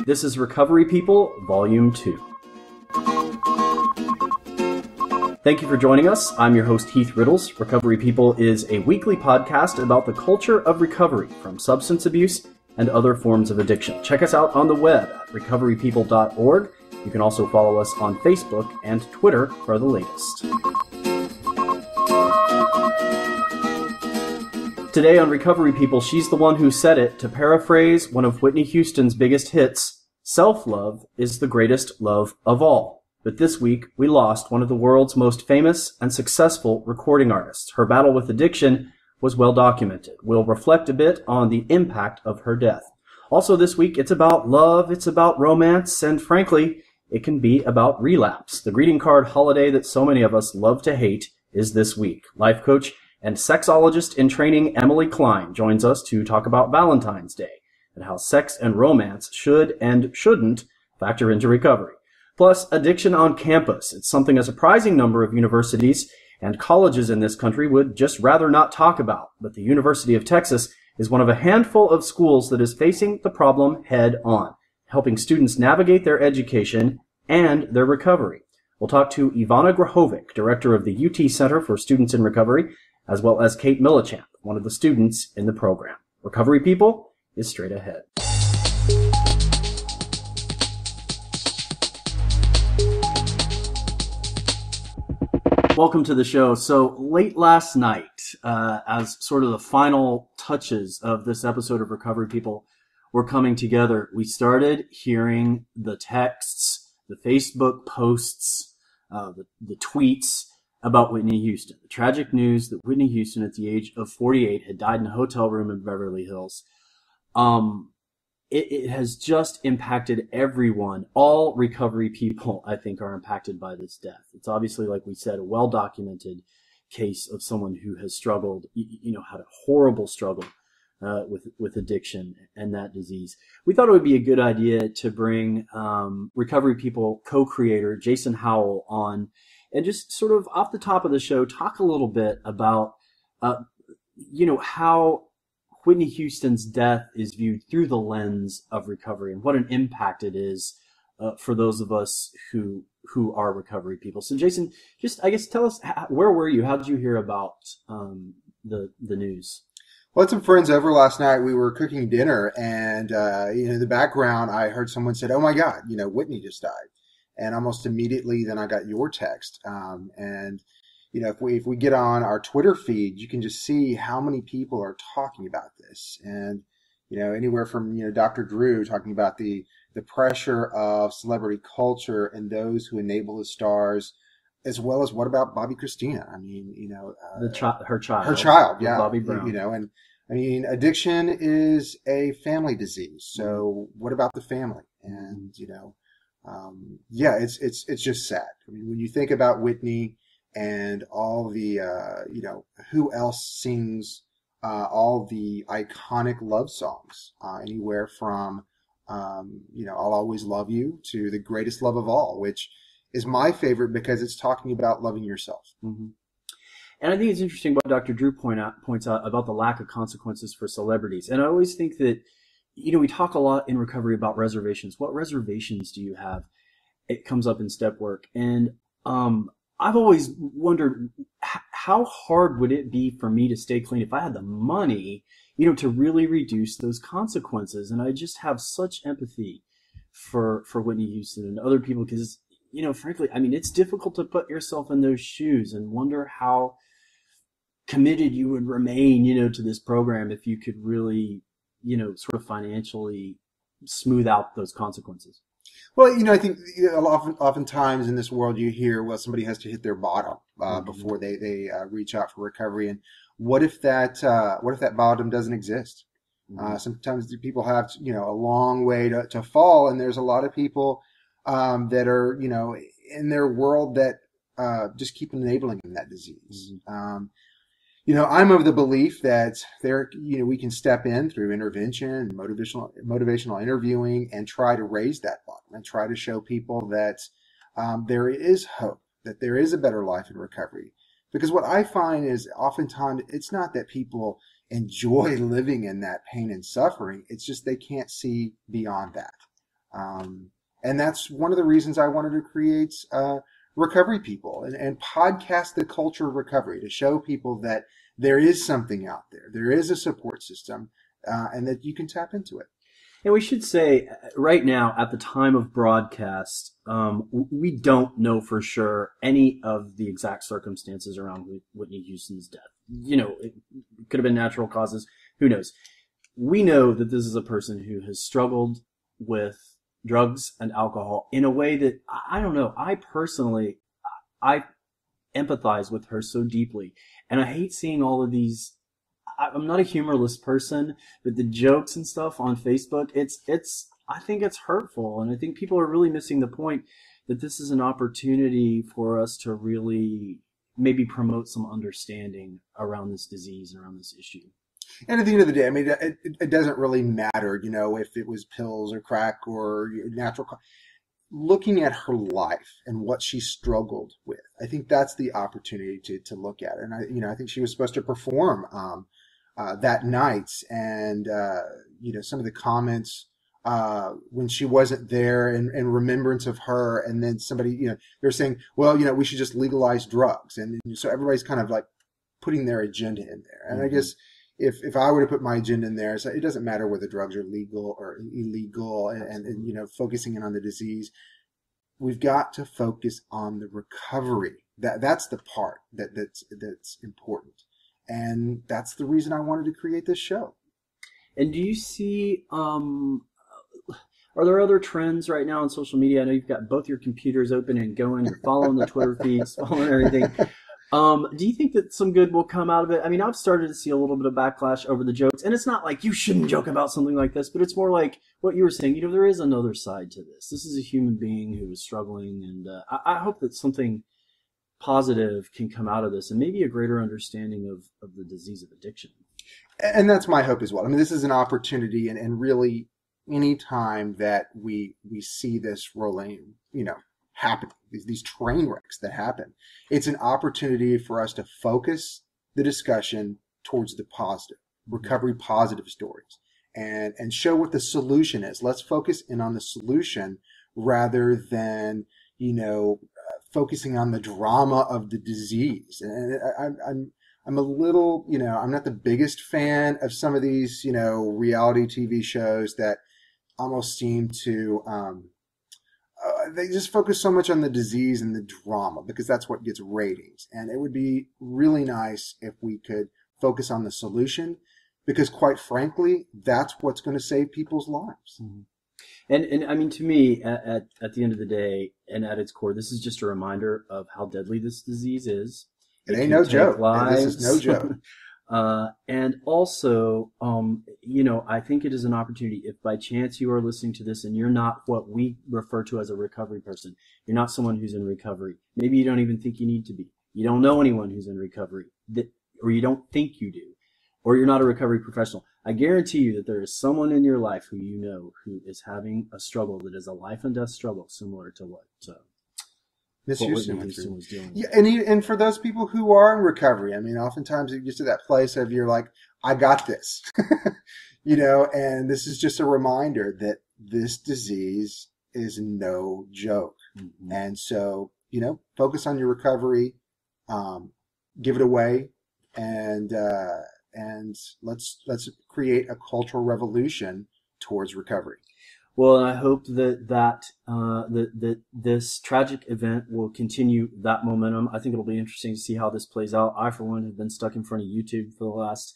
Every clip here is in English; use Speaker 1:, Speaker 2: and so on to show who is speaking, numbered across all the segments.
Speaker 1: This is Recovery People, Volume 2. Thank you for joining us. I'm your host, Heath Riddles. Recovery People is a weekly podcast about the culture of recovery from substance abuse and other forms of addiction. Check us out on the web at RecoveryPeople.org. You can also follow us on Facebook and Twitter for the latest. Today on Recovery People, she's the one who said it. To paraphrase one of Whitney Houston's biggest hits, self-love is the greatest love of all. But this week, we lost one of the world's most famous and successful recording artists. Her battle with addiction was well documented. We'll reflect a bit on the impact of her death. Also this week, it's about love, it's about romance, and frankly, it can be about relapse. The greeting card holiday that so many of us love to hate is this week. Life coach and sexologist in training Emily Klein joins us to talk about Valentine's Day and how sex and romance should and shouldn't factor into recovery. Plus, addiction on campus. It's something a surprising number of universities and colleges in this country would just rather not talk about. But the University of Texas is one of a handful of schools that is facing the problem head on, helping students navigate their education and their recovery. We'll talk to Ivana Grahovic, director of the UT Center for Students in Recovery, as well as Kate Millichamp, one of the students in the program. Recovery People is straight ahead. Welcome to the show. So late last night, as sort of the final touches of this episode of Recovery People were coming together, we started hearing the texts, the Facebook posts, the tweets about Whitney Houston. The tragic news that Whitney Houston, at the age of 48, had died in a hotel room in Beverly Hills. It has just impacted everyone. All recovery people, I think, are impacted by this death. It's obviously, like we said, a well-documented case of someone who has struggled, had a horrible struggle with addiction and that disease. We thought it would be a good idea to bring Recovery People co-creator Jason Howell on and just sort of off the top of the show, talk a little bit about, how Whitney Houston's death is viewed through the lens of recovery and what an impact it is for those of us who are recovery people. So Jason, just, I guess, tell us, where were you? How did you hear about the news?
Speaker 2: Well, I had some friends over last night. We were cooking dinner, and in the background, I heard someone said, "Oh my God, Whitney just died." And almost immediately, then I got your text. If we get on our Twitter feed, you can just see how many people are talking about this. And, anywhere from, Dr. Drew talking about the pressure of celebrity culture and those who enable the stars, as well as what about Bobby Christina? I mean,
Speaker 1: her child.
Speaker 2: Her child, yeah.
Speaker 1: Bobby Brown.
Speaker 2: And I mean, addiction is a family disease. So what about the family? And, it's just sad. I mean, when you think about Whitney and all the, who else sings all the iconic love songs, anywhere from, I'll Always Love You to The Greatest Love of All, which is my favorite because it's talking about loving yourself.
Speaker 1: Mm-hmm. And I think it's interesting what Dr. Drew points out about the lack of consequences for celebrities. And I always think that, we talk a lot in recovery about reservations. What reservations do you have? It comes up in step work. And I've always wondered, how hard would it be for me to stay clean if I had the money, to really reduce those consequences? And I just have such empathy for Whitney Houston and other people because, frankly, I mean, it's difficult to put yourself in those shoes and wonder how committed you would remain, to this program if you could really, sort of financially smooth out those consequences.
Speaker 2: Well, I think oftentimes in this world you hear, well, somebody has to hit their bottom before they reach out for recovery. And what if that bottom doesn't exist? Mm-hmm. Sometimes people have, a long way to fall. And there's a lot of people that are, in their world that just keep enabling that disease. Mm-hmm. I'm of the belief that we can step in through intervention, motivational interviewing, and try to raise that bottom and try to show people that there is hope, that there is a better life in recovery. Because what I find is oftentimes it's not that people enjoy living in that pain and suffering. It's just they can't see beyond that. And that's one of the reasons I wanted to create Recovery People and podcast the culture of recovery to show people that there is something out there. There is a support system, and that you can tap into it.
Speaker 1: And we should say right now, at the time of broadcast, we don't know for sure any of the exact circumstances around Whitney Houston's death. It could have been natural causes. Who knows? We know that this is a person who has struggled with drugs and alcohol in a way that, I don't know, I personally, I empathize with her so deeply. And I hate seeing all of these. I'm not a humorless person, but the jokes and stuff on Facebook, I think it's hurtful. And I think people are really missing the point that this is an opportunity for us to really maybe promote some understanding around this disease and around this issue.
Speaker 2: And at the end of the day, I mean, it doesn't really matter, if it was pills or crack or natural. Looking at her life and what she struggled with, I think that's the opportunity to look at it. And I think she was supposed to perform that night, and some of the comments when she wasn't there, in remembrance of her, and then somebody, they're saying, well, we should just legalize drugs, and so everybody's kind of like putting their agenda in there. And I guess if I were to put my agenda in there, so it doesn't matter whether drugs are legal or illegal, and focusing in on the disease. We've got to focus on the recovery. That's the part that's important. And that's the reason I wanted to create this show.
Speaker 1: And do you see, are there other trends right now on social media? I know you've got both your computers open and going. You're following the Twitter feeds, following everything. Do you think that some good will come out of it? I mean, I've started to see a little bit of backlash over the jokes. And it's not like you shouldn't joke about something like this, but it's more like what you were saying. There is another side to this. This is a human being who is struggling. And I hope that something positive can come out of this, and maybe a greater understanding of the disease of addiction.
Speaker 2: And that's my hope as well. I mean, this is an opportunity, and really any time that we see this rolling, happen, these train wrecks that happen, it's an opportunity for us to focus the discussion towards the positive, recovery positive stories, and show what the solution is. Let's focus in on the solution rather than, focusing on the drama of the disease. And I'm a little, I'm not the biggest fan of some of these, reality TV shows that almost seem to, they just focus so much on the disease and the drama because that's what gets ratings. And it would be really nice if we could focus on the solution, because quite frankly, that's what's going to save people's lives.
Speaker 1: Mm-hmm. And I mean, to me, at the end of the day, and at its core, this is just a reminder of how deadly this disease is.
Speaker 2: It ain't no joke. This is no joke.
Speaker 1: And also, I think it is an opportunity if by chance you are listening to this and you're not what we refer to as a recovery person, you're not someone who's in recovery. Maybe you don't even think you need to be. You don't know anyone who's in recovery, or you don't think you do, or you're not a recovery professional. I guarantee you that there is someone in your life who who is having a struggle that is a life and death struggle similar to what
Speaker 2: Whitney Houston
Speaker 1: was dealing with.
Speaker 2: Yeah, and for those people who are in recovery, I mean, oftentimes it gets to that place of you're like, I got this, and this is just a reminder that this disease is no joke. Mm-hmm. And so, focus on your recovery, give it away, and let's create a cultural revolution towards recovery.
Speaker 1: Well, I hope that this tragic event will continue that momentum. I think it'll be interesting to see how this plays out. I, for one, have been stuck in front of YouTube for the last,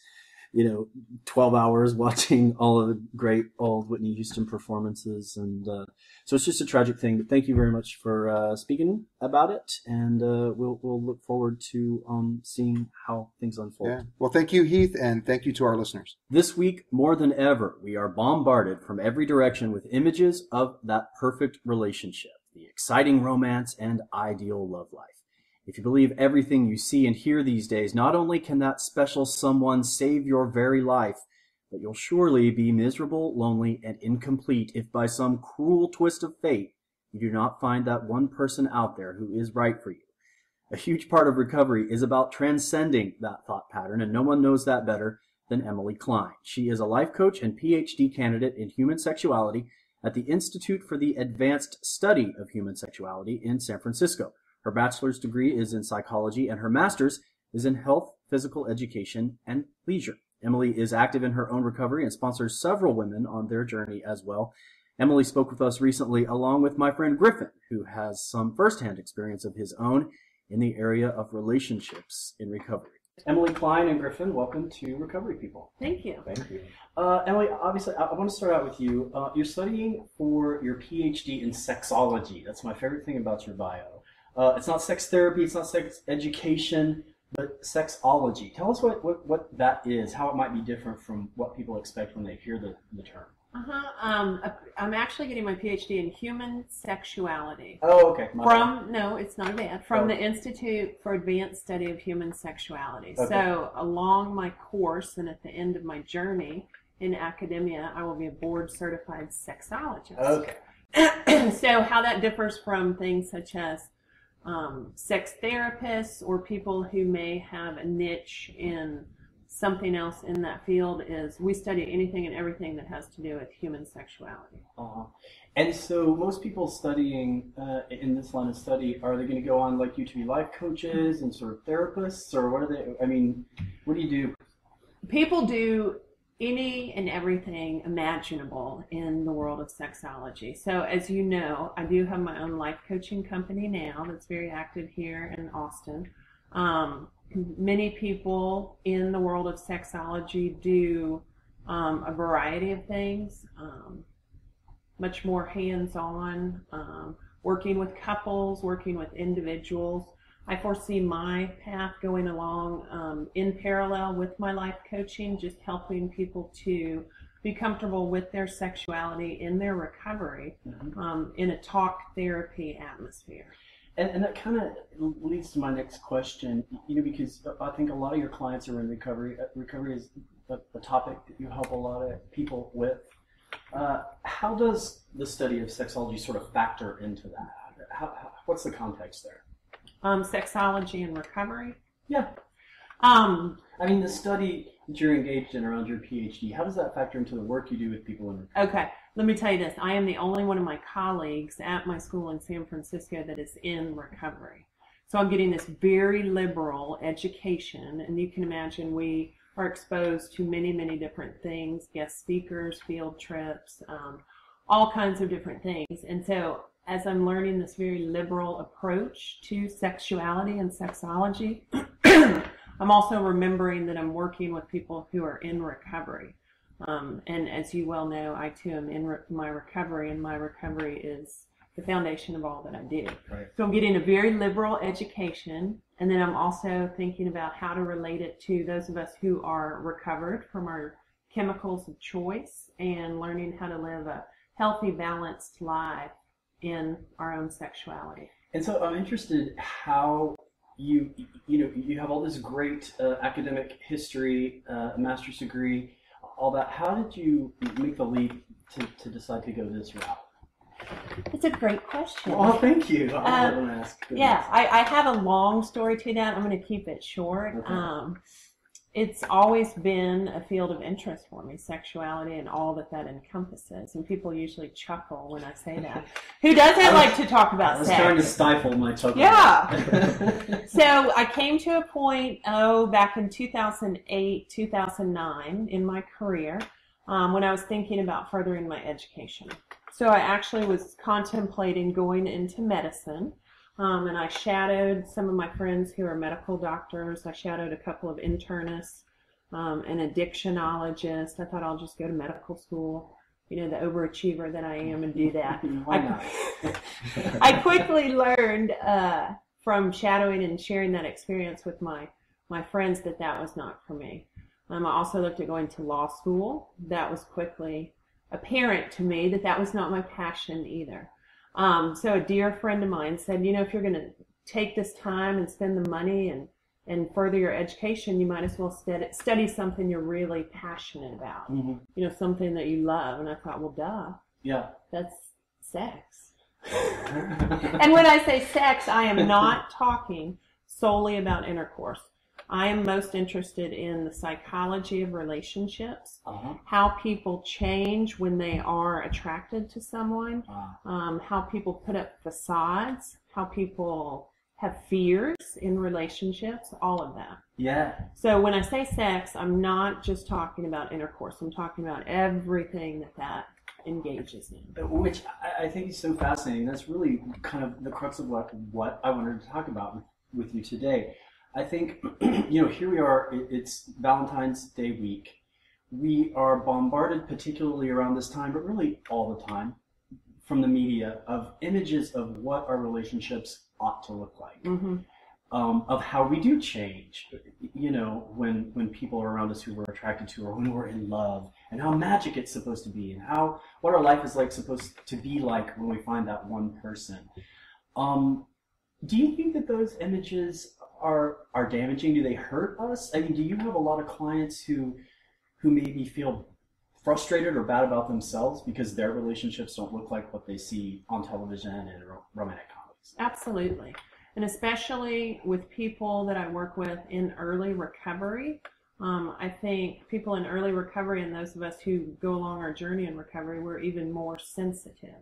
Speaker 1: 12 hours watching all of the great old Whitney Houston performances. And so it's just a tragic thing. But thank you very much for speaking about it. And we'll look forward to seeing how things unfold.
Speaker 2: Yeah. Well, thank you, Heath, and thank you to our listeners.
Speaker 1: This week, more than ever, we are bombarded from every direction with images of that perfect relationship, the exciting romance and ideal love life. If you believe everything you see and hear these days, not only can that special someone save your very life, but you'll surely be miserable, lonely, and incomplete if by some cruel twist of fate you do not find that one person out there who is right for you. A huge part of recovery is about transcending that thought pattern, and no one knows that better than Emily Klein. She is a life coach and PhD candidate in human sexuality, at the Institute for the Advanced Study of Human Sexuality in San Francisco. Her bachelor's degree is in psychology, and her master's is in health, physical education, and leisure. Emily is active in her own recovery and sponsors several women on their journey as well. Emily spoke with us recently along with my friend Griffin, who has some firsthand experience of his own in the area of relationships in recovery. Emily Klein and Griffin, welcome to Recovery People.
Speaker 3: Thank you.
Speaker 1: Thank you. Emily, obviously, I want to start out with you. You're studying for your PhD in sexology. That's my favorite thing about your bio. It's not sex therapy, it's not sex education, but sexology. Tell us what that is, how it might be different from what people expect when they hear the term.
Speaker 3: I'm actually getting my PhD in human sexuality.
Speaker 1: Oh, okay.
Speaker 3: No, it's not bad. From the Institute for Advanced Study of Human Sexuality. Okay. So along my course and at the end of my journey in academia, I will be a board certified sexologist.
Speaker 1: Okay.
Speaker 3: So how that differs from things such as sex therapists or people who may have a niche in something else in that field is we study anything and everything that has to do with human sexuality.
Speaker 1: And so most people studying in this line of study, are they going to go on like you to be life coaches and sort of therapists, or what are they, I mean, what do you do?
Speaker 3: People do any and everything imaginable in the world of sexology. So as you know, I do have my own life coaching company now that's very active here in Austin. Many people in the world of sexology do a variety of things, much more hands-on, working with couples, working with individuals. I foresee my path going along in parallel with my life coaching, just helping people to be comfortable with their sexuality in their recovery in a talk therapy atmosphere.
Speaker 1: And that kind of leads to my next question, because I think a lot of your clients are in recovery. Recovery is a topic that you help a lot of people with. How does the study of sexology sort of factor into that? What's the context there?
Speaker 3: Sexology and recovery?
Speaker 1: Yeah. I mean, the study that you're engaged in around your PhD, how does that factor into the work you do with people in recovery?
Speaker 3: Okay, let me tell you this. I am the only one of my colleagues at my school in San Francisco that is in recovery. So I'm getting this very liberal education, and you can imagine we are exposed to many, many different things, guest speakers, field trips, all kinds of different things. And so as I'm learning this very liberal approach to sexuality and sexology, I'm also remembering that I'm working with people who are in recovery. And as you well know, I too am in my recovery, and my recovery is the foundation of all that I do.
Speaker 1: Right.
Speaker 3: So I'm getting a very liberal education, and then I'm also thinking about how to relate it to those of us who are recovered from our chemicals of choice and learning how to live a healthy, balanced life in our own sexuality.
Speaker 1: And so I'm interested how you have all this great academic history, a master's degree, all that. How did you make the leap to decide to go this route?
Speaker 3: It's a great question.
Speaker 1: Oh, thank you. I'll let them ask.
Speaker 3: Yeah, I have a long story to that. I'm going to keep it short.
Speaker 1: Okay.
Speaker 3: It's always been a field of interest for me, sexuality and all that encompasses. And people usually chuckle when I say that. Who doesn't like to talk about sex?
Speaker 1: I was trying to stifle my chuckle.
Speaker 3: Yeah. So I came to a point, back in 2008, 2009 in my career when I was thinking about furthering my education. So I actually was contemplating going into medicine. And I shadowed some of my friends who are medical doctors. I shadowed a couple of internists, an addictionologist. I thought I'll just go to medical school, the overachiever that I am, and do that.
Speaker 1: Why not?
Speaker 3: I quickly learned from shadowing and sharing that experience with my friends that was not for me. I also looked at going to law school. That was quickly apparent to me that was not my passion either. So a dear friend of mine said, if you're going to take this time and spend the money and further your education, you might as well study something you're really passionate about, something that you love. And I thought, well, duh.
Speaker 1: Yeah.
Speaker 3: That's sex. And when I say sex, I am not talking solely about intercourse. I am most interested in the psychology of relationships,
Speaker 1: Uh-huh.
Speaker 3: how people change when they are attracted to someone,
Speaker 1: Uh,
Speaker 3: how people put up facades, how people have fears in relationships, all of that.
Speaker 1: yeah.
Speaker 3: So when I say sex, I'm not just talking about intercourse. I'm talking about everything that engages in.
Speaker 1: Which I think is so fascinating. That's really kind of the crux of what I wanted to talk about with you today. I think, here we are, it's Valentine's Day week. We are bombarded, particularly around this time, but really all the time, from the media, of images of what our relationships ought to look like.
Speaker 3: Mm-hmm.
Speaker 1: Of how we do change, when people are around us who we're attracted to, or when we're in love, and how magic it's supposed to be, and what our life is like supposed to be like when we find that one person. Do you think that those images are damaging? Do they hurt us? I mean, do you have a lot of clients who maybe feel frustrated or bad about themselves because their relationships don't look like what they see on television and romantic comedies?
Speaker 3: Absolutely. And especially with people that I work with in early recovery, I think people in early recovery and those of us who go along our journey in recovery, we're even more sensitive.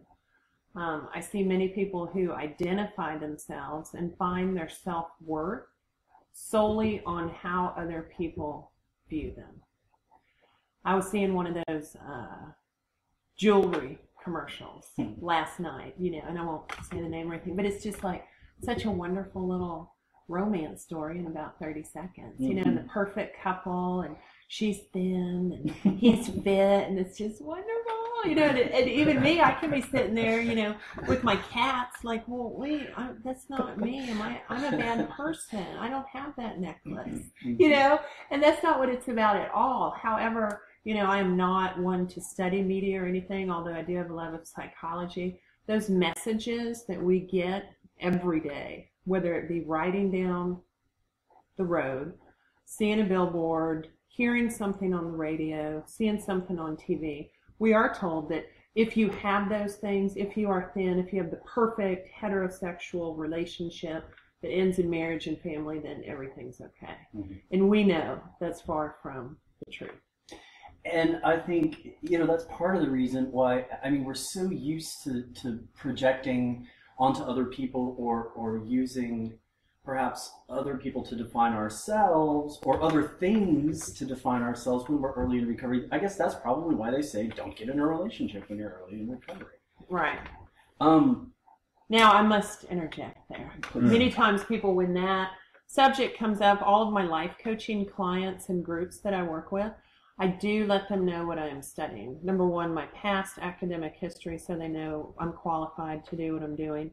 Speaker 3: I see many people who identify themselves and find their self-worth solely on how other people view them. I was seeing one of those jewelry commercials last night, and I won't say the name or anything, but it's just like such a wonderful little romance story in about 30 seconds. And the perfect couple, and she's thin and he's fit, and it's just wonderful. And even me, I can be sitting there, with my cats, like, well, wait, that's not me. I'm a bad person. I don't have that necklace, and that's not what it's about at all. However, I am not one to study media or anything, although I do have a love of psychology. Those messages that we get every day, whether it be riding down the road, seeing a billboard, hearing something on the radio, seeing something on TV, we are told that if you have those things, if you are thin, if you have the perfect heterosexual relationship that ends in marriage and family, then everything's okay. Mm-hmm. And we know that's far from the truth.
Speaker 1: And I think, that's part of the reason why, we're so used to projecting onto other people or using perhaps other people to define ourselves or other things to define ourselves when we're early in recovery. I guess that's probably why they say don't get in a relationship when you're early in recovery.
Speaker 3: Right. Now I must interject there. Many times people, when that subject comes up, all of my life coaching clients and groups that I work with, I do let them know what I am studying. Number one, my past academic history, so they know I'm qualified to do what I'm doing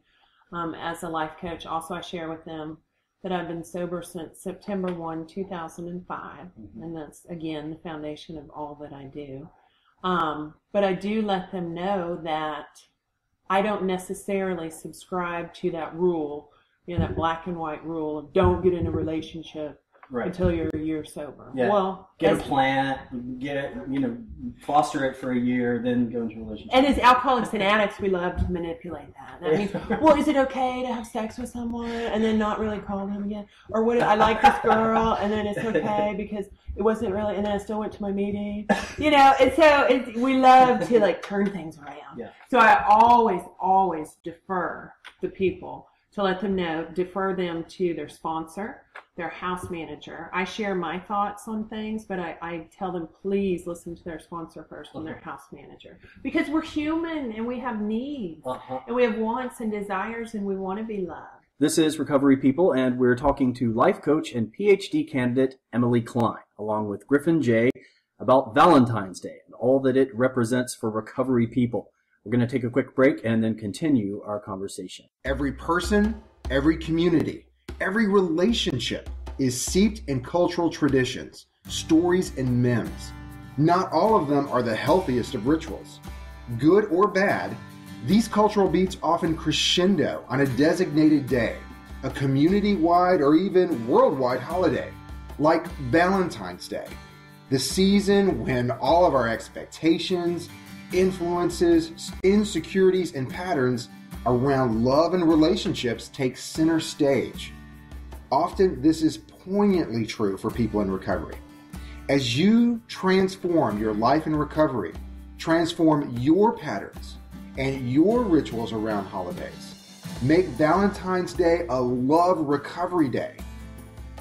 Speaker 3: as a life coach. Also, I share with them that I've been sober since September 1, 2005, and that's, again, the foundation of all that I do. But I do let them know that I don't necessarily subscribe to that rule, that black and white rule of don't get in a relationship until you're a year sober.
Speaker 1: Yeah.
Speaker 3: Well,
Speaker 1: get a plant, get it, foster it for a year, then go into a relationship.
Speaker 3: And as alcoholics and addicts, we love to manipulate that. That means, well, is it okay to have sex with someone and then not really call them again? Or what? I like this girl, and then it's okay because it wasn't really, and then I still went to my meeting. And so we love to turn things around.
Speaker 1: Yeah.
Speaker 3: So I always defer the people to let them know, defer them to their sponsor, their house manager. I share my thoughts on things, but I tell them, please listen to their sponsor first and their house manager. Because we're human and we have needs and we have wants and desires and we want to be loved.
Speaker 1: This is Recovery People, and we're talking to life coach and PhD candidate Emily Klein, along with Griffin J., about Valentine's Day and all that it represents for recovery people. We're going to take a quick break and then continue our conversation.
Speaker 2: Every person, every community, every relationship is steeped in cultural traditions, stories, and memes. Not all of them are the healthiest of rituals. Good or bad, these cultural beats often crescendo on a designated day, a community-wide or even worldwide holiday, like Valentine's Day, the season when all of our expectations, influences, insecurities, and patterns around love and relationships take center stage. Often this is poignantly true for people in recovery. As you transform your life in recovery, transform your patterns and your rituals around holidays, make Valentine's Day a love recovery day.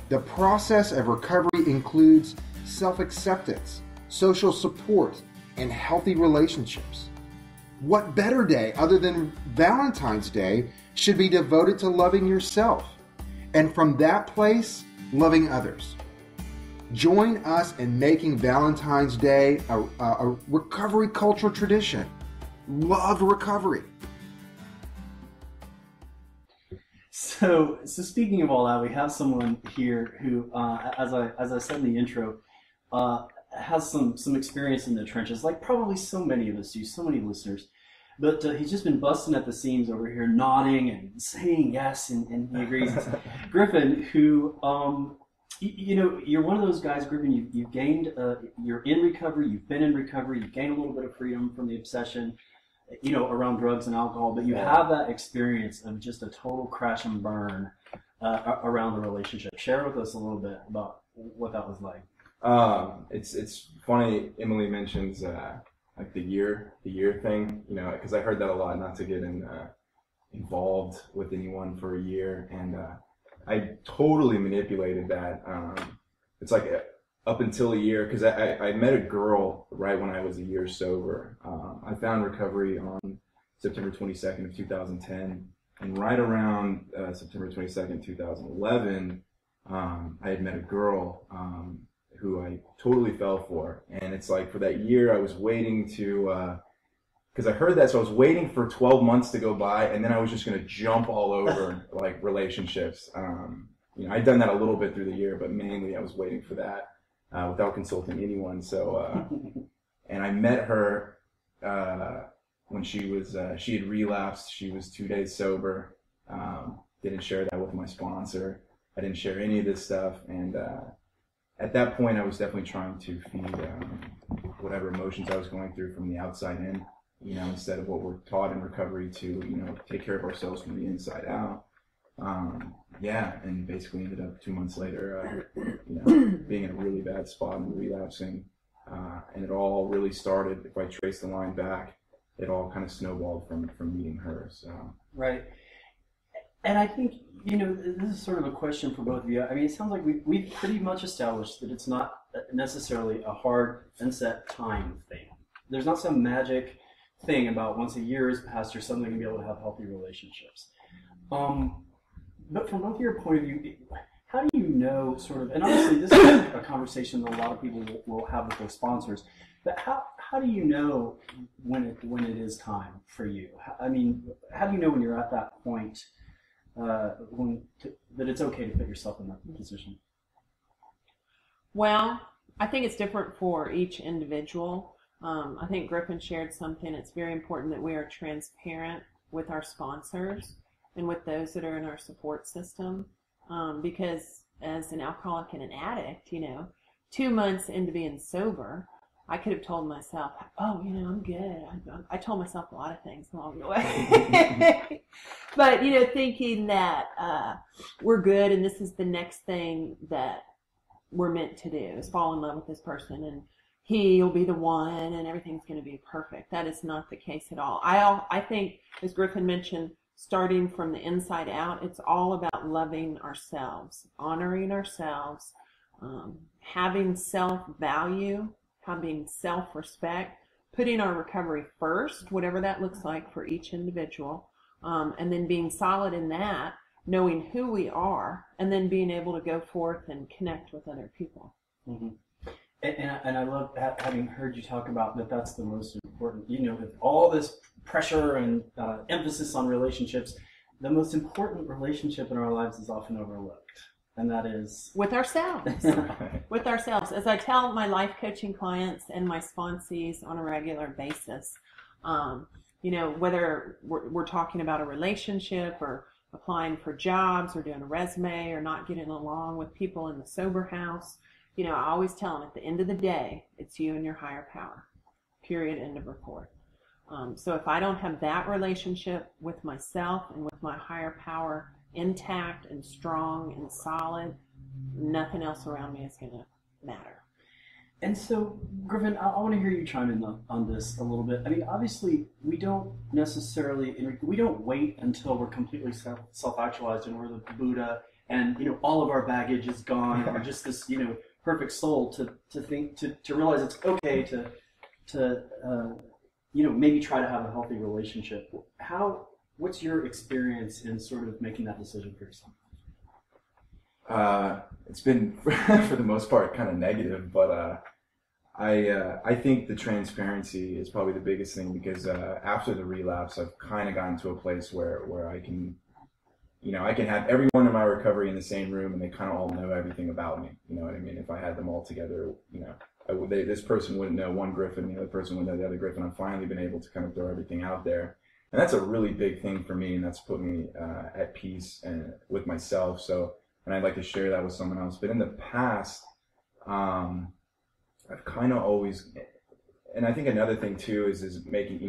Speaker 2: The process of recovery includes self-acceptance, social support, and healthy relationships. What better day other than Valentine's Day should be devoted to loving yourself, and from that place, loving others. Join us in making Valentine's Day a recovery cultural tradition. Love recovery.
Speaker 1: So speaking of all that, we have someone here who, as I said in the intro, has some experience in the trenches, like probably so many of us do, so many listeners. But he's just been busting at the seams over here, nodding and saying yes, and he agrees. Griffin, who, you're one of those guys, Griffin, you've gained, you're in recovery, you've been in recovery, you've gained a little bit of freedom from the obsession, around drugs and alcohol, but you have that experience of just a total crash and burn around the relationship. Share with us a little bit about what that was like.
Speaker 4: It's funny. Emily mentions like the year thing, because I heard that a lot. Not to get involved with anyone for a year, and I totally manipulated that. It's like up until a year, because I met a girl right when I was a year sober. I found recovery on September 22nd of 2010, and right around September 22nd, 2011, I had met a girl who I totally fell for. And it's like for that year I was waiting to, because I heard that, so I was waiting for 12 months to go by, and then I was just going to jump all over like relationships. I'd done that a little bit through the year, but mainly I was waiting for that without consulting anyone. So, and I met her when she had relapsed. She was 2 days sober. Didn't share that with my sponsor. I didn't share any of this stuff, and at that point, I was definitely trying to feed whatever emotions I was going through from the outside in, instead of what we're taught in recovery to, take care of ourselves from the inside out. And basically ended up 2 months later, being in a really bad spot and relapsing. And it all really started, if I trace the line back, it all kind of snowballed from meeting her. So. Right.
Speaker 1: And I think, this is sort of a question for both of you. I mean, it sounds like we've pretty much established that it's not necessarily a hard and set time thing. There's not some magic thing about once a year is passed, you're suddenly going to be able to have healthy relationships. But from both of your point of view, how do you know sort of, and obviously this is a conversation that a lot of people will have with their sponsors, but how do you know when it is time for you? I mean, how do you know when you're at that point that it's okay to put yourself in that position?
Speaker 3: Well, I think it's different for each individual. I think Griffin shared something. It's very important that we are transparent with our sponsors and with those that are in our support system, because as an alcoholic and an addict, 2 months into being sober, I could have told myself, I'm good. I told myself a lot of things along the way. But, thinking that we're good and this is the next thing that we're meant to do is fall in love with this person and he'll be the one and everything's going to be perfect. That is not the case at all. I think, as Griffin mentioned, starting from the inside out, it's all about loving ourselves, honoring ourselves, having self-value, having self-respect, putting our recovery first, whatever that looks like for each individual, and then being solid in that, knowing who we are, and then being able to go forth and connect with other people.
Speaker 1: Mm-hmm. And I love having heard you talk about that. That's the most important, with all this pressure and emphasis on relationships, the most important relationship in our lives is often overlooked. And that is
Speaker 3: with ourselves. With ourselves. As I tell my life coaching clients and my sponsees on a regular basis, whether we're talking about a relationship or applying for jobs or doing a resume or not getting along with people in the sober house, I always tell them at the end of the day, it's you and your higher power. Period. End of report. So if I don't have that relationship with myself and with my higher power intact and strong and solid, nothing else around me is going to matter.
Speaker 1: And so, Griffin, I want to hear you chime in on this a little bit. I mean, obviously, we don't wait until we're completely self-actualized and we're the Buddha, and all of our baggage is gone, and we're just this perfect soul to realize it's okay to maybe try to have a healthy relationship. What's your experience in sort of making that decision for yourself?
Speaker 4: It's been for the most part kind of negative, but I think the transparency is probably the biggest thing, because after the relapse, I've kind of gotten to a place where I can, I can have everyone in my recovery in the same room, and they kind of all know everything about me. You know what I mean? If I had them all together, this person wouldn't know one Griffin, the other person wouldn't know the other Griffin. I've finally been able to kind of throw everything out there, and that's a really big thing for me, and that's put me at peace and with myself. So, and I'd like to share that with someone else. But in the past, I've kind of always, and I think another thing too is making,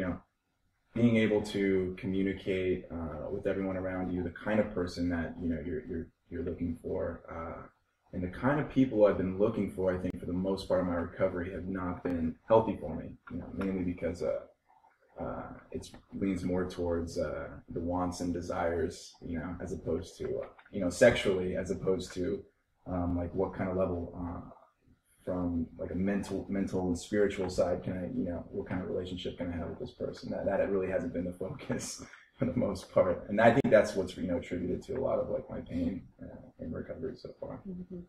Speaker 4: being able to communicate with everyone around you, the kind of person that you're looking for, and the kind of people I've been looking for. I think for the most part of my recovery have not been healthy for me, mainly because it leans more towards the wants and desires, as opposed to sexually, as opposed to like what kind of level from like a mental and spiritual side can I, what kind of relationship can I have with this person? That it really hasn't been the focus for the most part, and I think that's what's attributed to a lot of like my pain in recovery so far.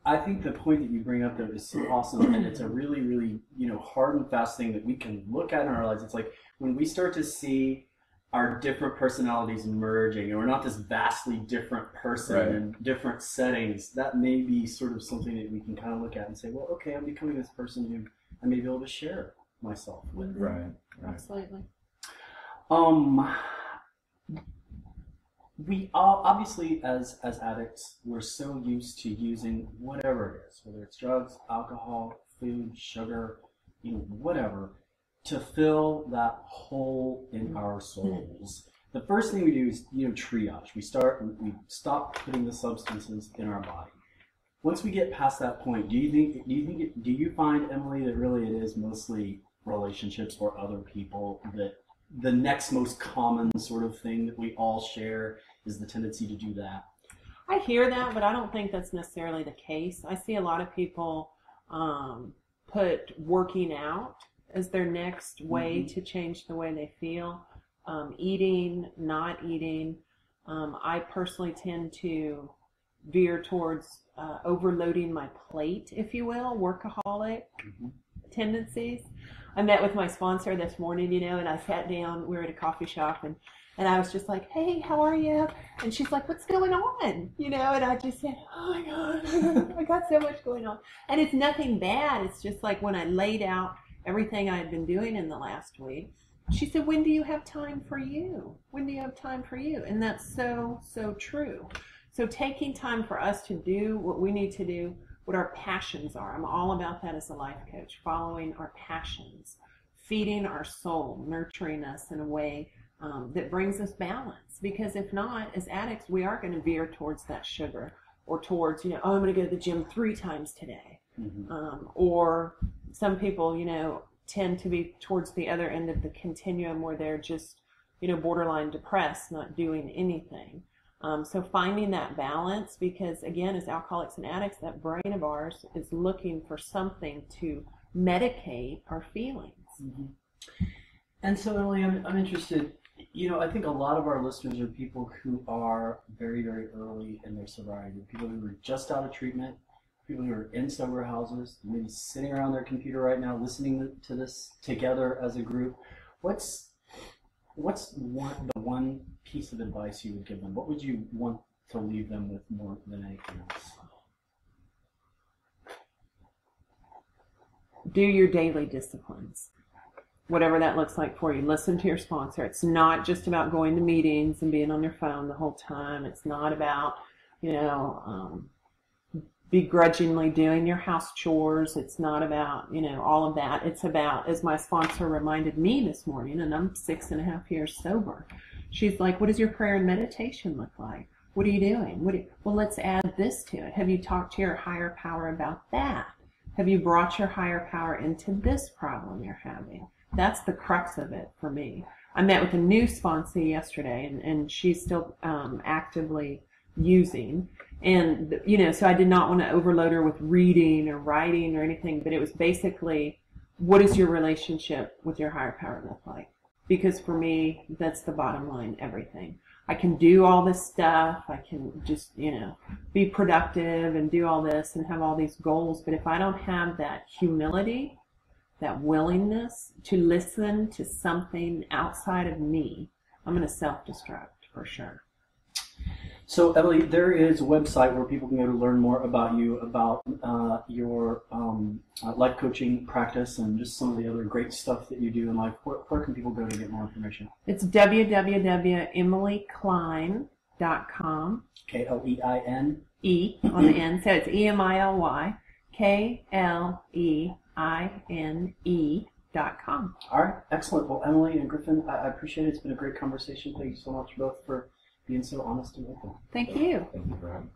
Speaker 1: I think the point that you bring up there is so awesome, and it's a really, really hard and fast thing that we can look at in our lives. It's like when we start to see our different personalities merging, and we're not this vastly different person
Speaker 4: right.
Speaker 1: in different settings. That may be sort of something that we can kind of look at and say, well, okay, I'm becoming this person who I may be able to share myself with.
Speaker 4: Right.
Speaker 3: Absolutely.
Speaker 1: We all, obviously, as addicts, we're so used to using whatever it is, whether it's drugs, alcohol, food, sugar, whatever, to fill that hole in our souls. The first thing we do is, triage. We stop putting the substances in our body. Once we get past that point, do you find, Emily, that really it is mostly relationships or other people, that the next most common sort of thing that we all share is the tendency to do that?
Speaker 3: I hear that, but I don't think that's necessarily the case. I see a lot of people put working out as their next way to change the way they feel. Eating, not eating. I personally tend to veer towards overloading my plate, if you will, workaholic tendencies. I met with my sponsor this morning, and I sat down, we were at a coffee shop, and I was just like, hey, how are you? And she's like, what's going on? And I just said, oh my God, I got so much going on. And it's nothing bad. It's just like when I laid out everything I had been doing in the last week, she said, when do you have time for you? When do you have time for you? And that's so, so true. So taking time for us to do what we need to do, what our passions are. I'm all about that as a life coach, following our passions, feeding our soul, nurturing us in a way that brings us balance. Because if not, as addicts, we are going to veer towards that sugar, or towards, oh, I'm going to go to the gym 3 times today. Or some people, tend to be towards the other end of the continuum where they're just, borderline depressed, not doing anything. So finding that balance, because again, as alcoholics and addicts, that brain of ours is looking for something to medicate our feelings.
Speaker 1: And so, Emily, I'm interested, I think a lot of our listeners are people who are very, very early in their sobriety, people who are just out of treatment, people who are in sober houses, maybe sitting around their computer right now, listening to this together as a group. What's the one piece of advice you would give them? What would you want to leave them with more than anything else?
Speaker 3: Do your daily disciplines, whatever that looks like for you. Listen to your sponsor. It's not just about going to meetings and being on your phone the whole time. It's not about, begrudgingly doing your house chores. It's not about, all of that. It's about, as my sponsor reminded me this morning, and I'm 6.5 years sober, she's like, what does your prayer and meditation look like? What are you doing? Well, let's add this to it. Have you talked to your higher power about that? Have you brought your higher power into this problem you're having? That's the crux of it for me. I met with a new sponsee yesterday, and she's still actively using. And, so I did not want to overload her with reading or writing or anything, but it was basically, what is your relationship with your higher power look like? Because for me, that's the bottom line, everything. I can do all this stuff. I can just, be productive and do all this and have all these goals. But if I don't have that humility, that willingness to listen to something outside of me, I'm going to self-destruct for sure.
Speaker 1: So, Emily, there is a website where people can go to learn more about you, about your life coaching practice, and just some of the other great stuff that you do in life. Where can people go to get more information?
Speaker 3: It's www.emilykline.com.
Speaker 1: Klein?
Speaker 3: E on the end, so it's EMILYKLEINE.com.
Speaker 1: All right, excellent. Well, Emily and Griffin, I appreciate it. It's been a great conversation. Thank you so much both for being so honest and open.
Speaker 3: Thank you.
Speaker 4: Thank you for having me.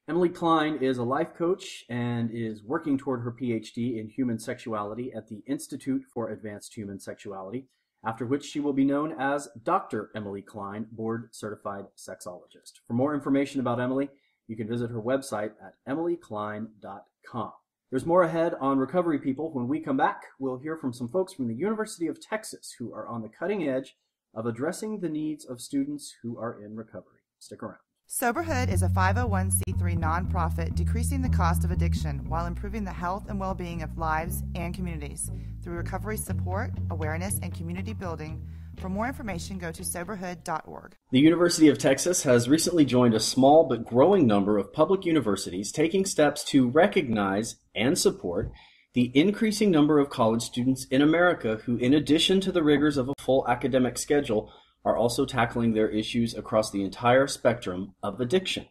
Speaker 1: Emily Klein is a life coach and is working toward her PhD in human sexuality at the Institute for Advanced Human Sexuality, after which she will be known as Dr. Emily Klein, Board Certified Sexologist. For more information about Emily, you can visit her website at emilyklein.com. There's more ahead on Recovery People. When we come back, we'll hear from some folks from the University of Texas who are on the cutting edge of addressing the needs of students who are in recovery. Stick around.
Speaker 5: Soberhood is a 501c3 nonprofit decreasing the cost of addiction while improving the health and well-being of lives and communities through recovery support, awareness, and community building. For more information, go to soberhood.org.
Speaker 1: The University of Texas has recently joined a small but growing number of public universities taking steps to recognize and support the increasing number of college students in America who, in addition to the rigors of a full academic schedule, are also tackling their issues across the entire spectrum of addiction.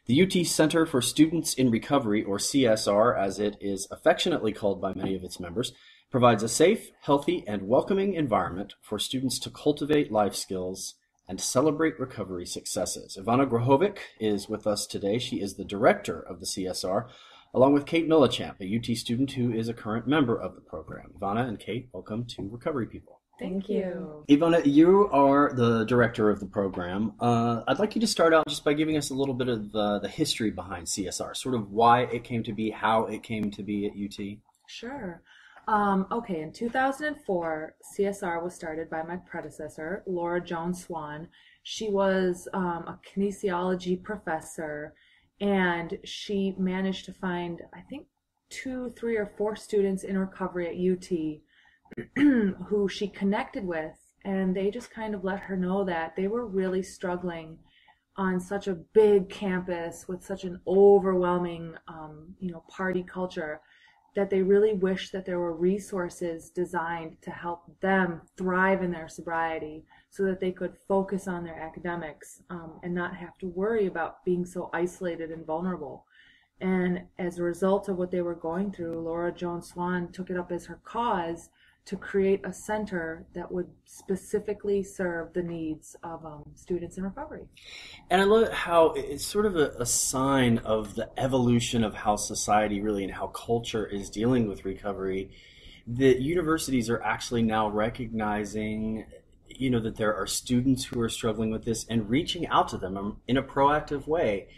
Speaker 1: The UT Center for Students in Recovery, or CSR as it is affectionately called by many of its members, provides a safe, healthy, and welcoming environment for students to cultivate life skills and celebrate recovery successes. Ivana Grahovic is with us today. She is the director of the CSR, along with Kate Millichamp, a UT student who is a current member of the program. Ivana and Kate, welcome to Recovery People.
Speaker 6: Thank you.
Speaker 1: Ivana, you are the director of the program. I'd like you to start out just by giving us a little bit of the history behind CSR, sort of why it came to be, how it came to be at UT.
Speaker 6: Sure. Okay, in 2004, CSR was started by my predecessor, Laura Joan Swan. She was a kinesiology professor, and she managed to find, I think, 2, 3, or 4 students in recovery at UT who she connected with, and they just kind of let her know that they were really struggling on such a big campus with such an overwhelming, party culture, that they really wish that there were resources designed to help them thrive in their sobriety so that they could focus on their academics and not have to worry about being so isolated and vulnerable. And as a result of what they were going through, Laura Joan Swan took it up as her cause to create a center that would specifically serve the needs of students in recovery.
Speaker 1: And I love how it's sort of a sign of the evolution of how society really and how culture is dealing with recovery, that universities are actually now recognizing, that there are students who are struggling with this and reaching out to them in a proactive way.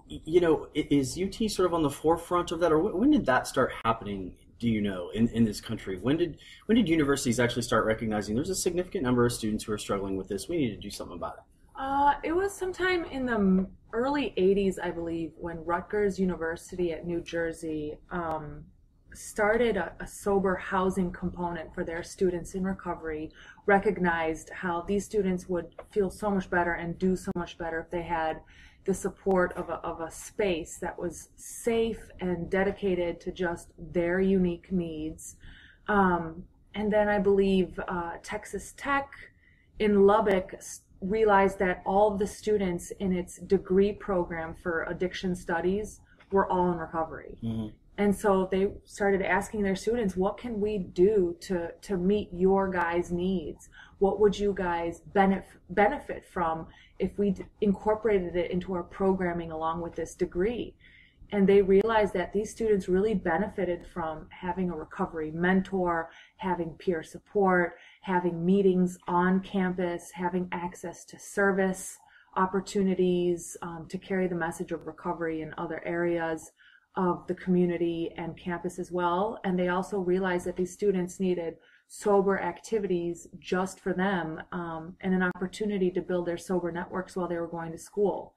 Speaker 1: Is UT sort of on the forefront of that, or when did that start happening? Do you know, in this country? When did universities actually start recognizing there's a significant number of students who are struggling with this? We need to do something about it.
Speaker 6: It was sometime in the early 80s, I believe, when Rutgers University at New Jersey started a sober housing component for their students in recovery, recognized how these students would feel so much better and do so much better if they had the support of a space that was safe and dedicated to just their unique needs. And then I believe Texas Tech in Lubbock realized that all of the students in its degree program for addiction studies were all in recovery. Mm-hmm. And so they started asking their students, what can we do to meet your guys' needs? What would you guys benefit from if we incorporated it into our programming along with this degree? And they realized that these students really benefited from having a recovery mentor, having peer support, having meetings on campus, having access to service opportunities to carry the message of recovery in other areas of the community and campus as well. And they also realized that these students needed sober activities just for them, and an opportunity to build their sober networks while they were going to school.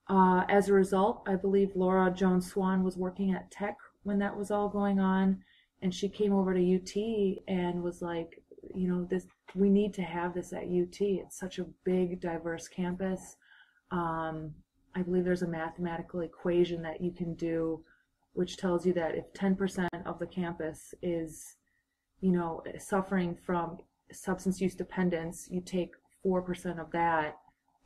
Speaker 6: As a result, I believe Laura Jones Swan was working at Tech when that was all going on, and she came over to UT and was like, we need to have this at UT. It's such a big, diverse campus. I believe there's a mathematical equation that you can do which tells you that if 10% of the campus is, suffering from substance use dependence, you take 4% of that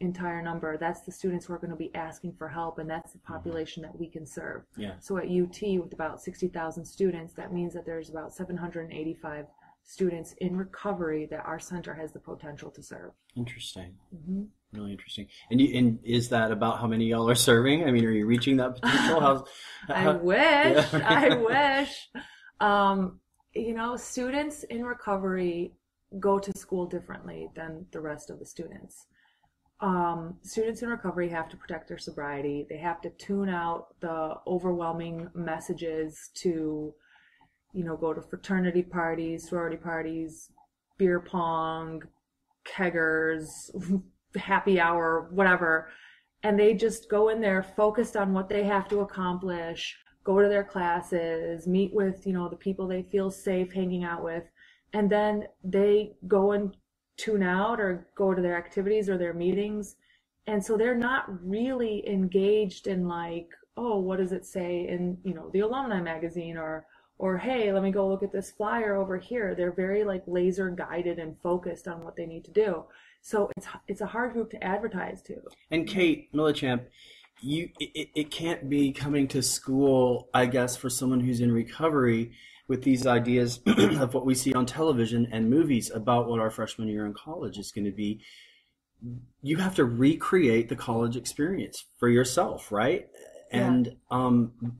Speaker 6: entire number. That's the students who are going to be asking for help, and that's the population that we can serve.
Speaker 1: Yeah.
Speaker 6: So at UT, with about 60,000 students, that means that there's about 785 students in recovery that our center has the potential to serve.
Speaker 1: Interesting.
Speaker 6: Mm-hmm.
Speaker 1: Really interesting. And is that about how many y'all are serving? I mean, are you reaching that potential?
Speaker 6: I wish.
Speaker 1: Yeah.
Speaker 6: I wish. Students in recovery go to school differently than the rest of the students. Students in recovery have to protect their sobriety. They have to tune out the overwhelming messages to, go to fraternity parties, sorority parties, beer pong, keggers, happy hour, whatever. And they just go in there focused on what they have to accomplish, go to their classes, meet with, the people they feel safe hanging out with. And then they go and tune out or go to their activities or their meetings. And so they're not really engaged in like, oh, what does it say in, the alumni magazine, or hey, let me go look at this flyer over here. They're very like laser guided and focused on what they need to do. So it's a hard group to advertise to.
Speaker 1: And Kate Millichamp, it can't be coming to school, I guess, for someone who's in recovery with these ideas of what we see on television and movies about what our freshman year in college is going to be. You have to recreate the college experience for yourself, right?
Speaker 6: Yeah.
Speaker 1: And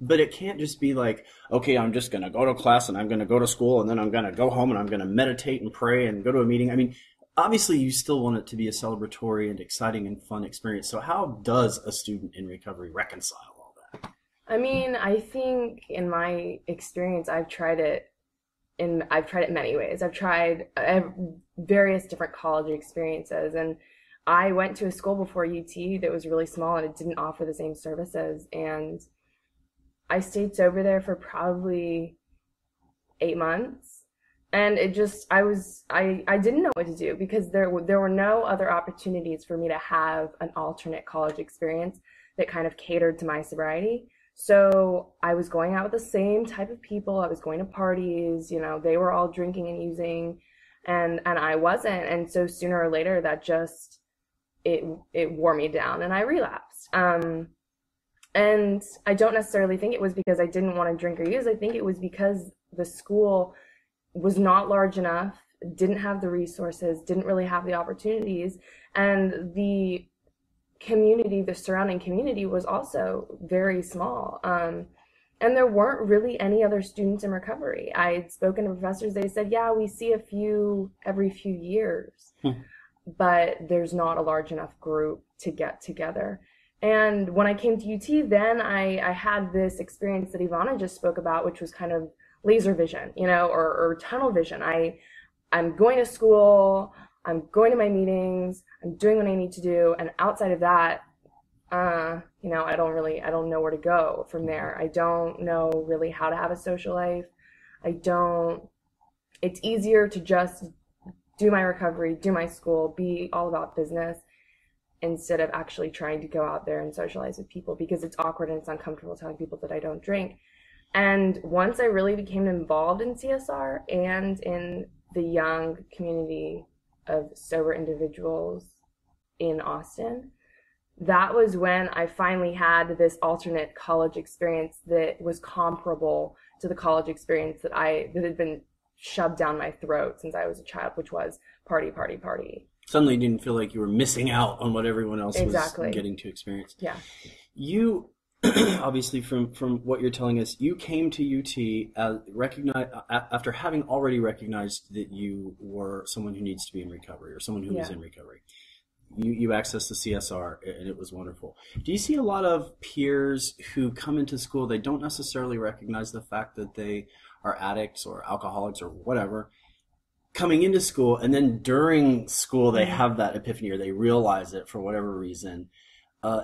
Speaker 1: but it can't just be like, okay, I'm just going to go to class and I'm going to go to school and then I'm going to go home and I'm going to meditate and pray and go to a meeting. I mean, obviously you still want it to be a celebratory and exciting and fun experience. So how does a student in recovery reconcile all that?
Speaker 7: I mean, I think in my experience, I've tried it many ways. I have various different college experiences, and I went to a school before UT that was really small and it didn't offer the same services. And I stayed sober there for probably 8 months. And it just, I didn't know what to do because there were no other opportunities for me to have an alternate college experience that kind of catered to my sobriety. So I was going out with the same type of people. I was going to parties, they were all drinking and using, and I wasn't. And so sooner or later that just, it wore me down and I relapsed. And I don't necessarily think it was because I didn't want to drink or use. I think it was because the school was not large enough, didn't have the resources, didn't really have the opportunities, and the community, the surrounding community was also very small. And there weren't really any other students in recovery. I'd spoken to professors, they said, yeah, we see a few every few years, but there's not a large enough group to get together. And when I came to UT, then I had this experience that Ivana just spoke about, which was kind of laser vision, or tunnel vision. I'm going to school, I'm going to my meetings, I'm doing what I need to do, and outside of that, I don't know where to go from there. I don't know really how to have a social life. It's easier to just do my recovery, do my school, be all about business, instead of actually trying to go out there and socialize with people, because it's awkward and it's uncomfortable telling people that I don't drink. And once I really became involved in CSR and in the young community of sober individuals in Austin, that was when I finally had this alternate college experience that was comparable to the college experience that had been shoved down my throat since I was a child, which was party, party, party.
Speaker 1: Suddenly you didn't feel like you were missing out on what everyone else
Speaker 7: Exactly.
Speaker 1: was getting to experience.
Speaker 7: Yeah.
Speaker 1: You, obviously, from what you're telling us, you came to UT after having already recognized that you were someone who needs to be in recovery or someone who was in recovery. You accessed the CSR, and it was wonderful. Do you see a lot of peers who come into school, they don't necessarily recognize the fact that they are addicts or alcoholics or whatever, coming into school, and then during school they have that epiphany or they realize it for whatever reason?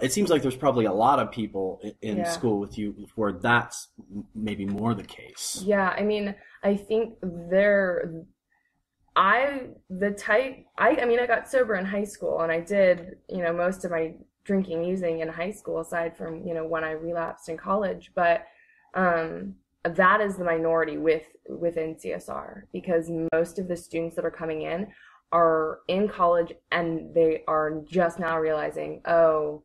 Speaker 1: It seems like there's probably a lot of people in school with you where that's maybe more the case.
Speaker 7: Yeah, I mean, I think I got sober in high school, and I did, most of my drinking using in high school, aside from, when I relapsed in college. But that is the minority within CSR, because most of the students that are coming in are in college and they are just now realizing, oh,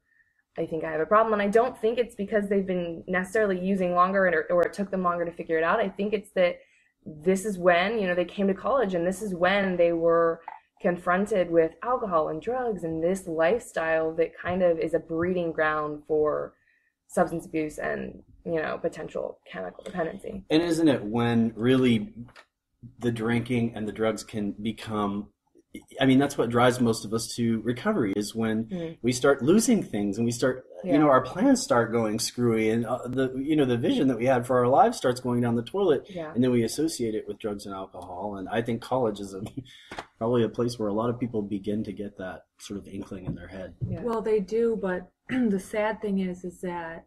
Speaker 7: I think I have a problem. And I don't think it's because they've been necessarily using longer or it took them longer to figure it out. I think it's that this is when, they came to college, and this is when they were confronted with alcohol and drugs and this lifestyle that kind of is a breeding ground for substance abuse and, potential chemical dependency.
Speaker 1: And isn't it when really the drinking and the drugs can become, that's what drives most of us to recovery, is when we start losing things and we start, our plans start going screwy, and the vision that we had for our lives starts going down the toilet, and then we associate it with drugs and alcohol. And I think college is probably a place where a lot of people begin to get that sort of inkling in their head.
Speaker 6: Yeah. Well, they do, but the sad thing is that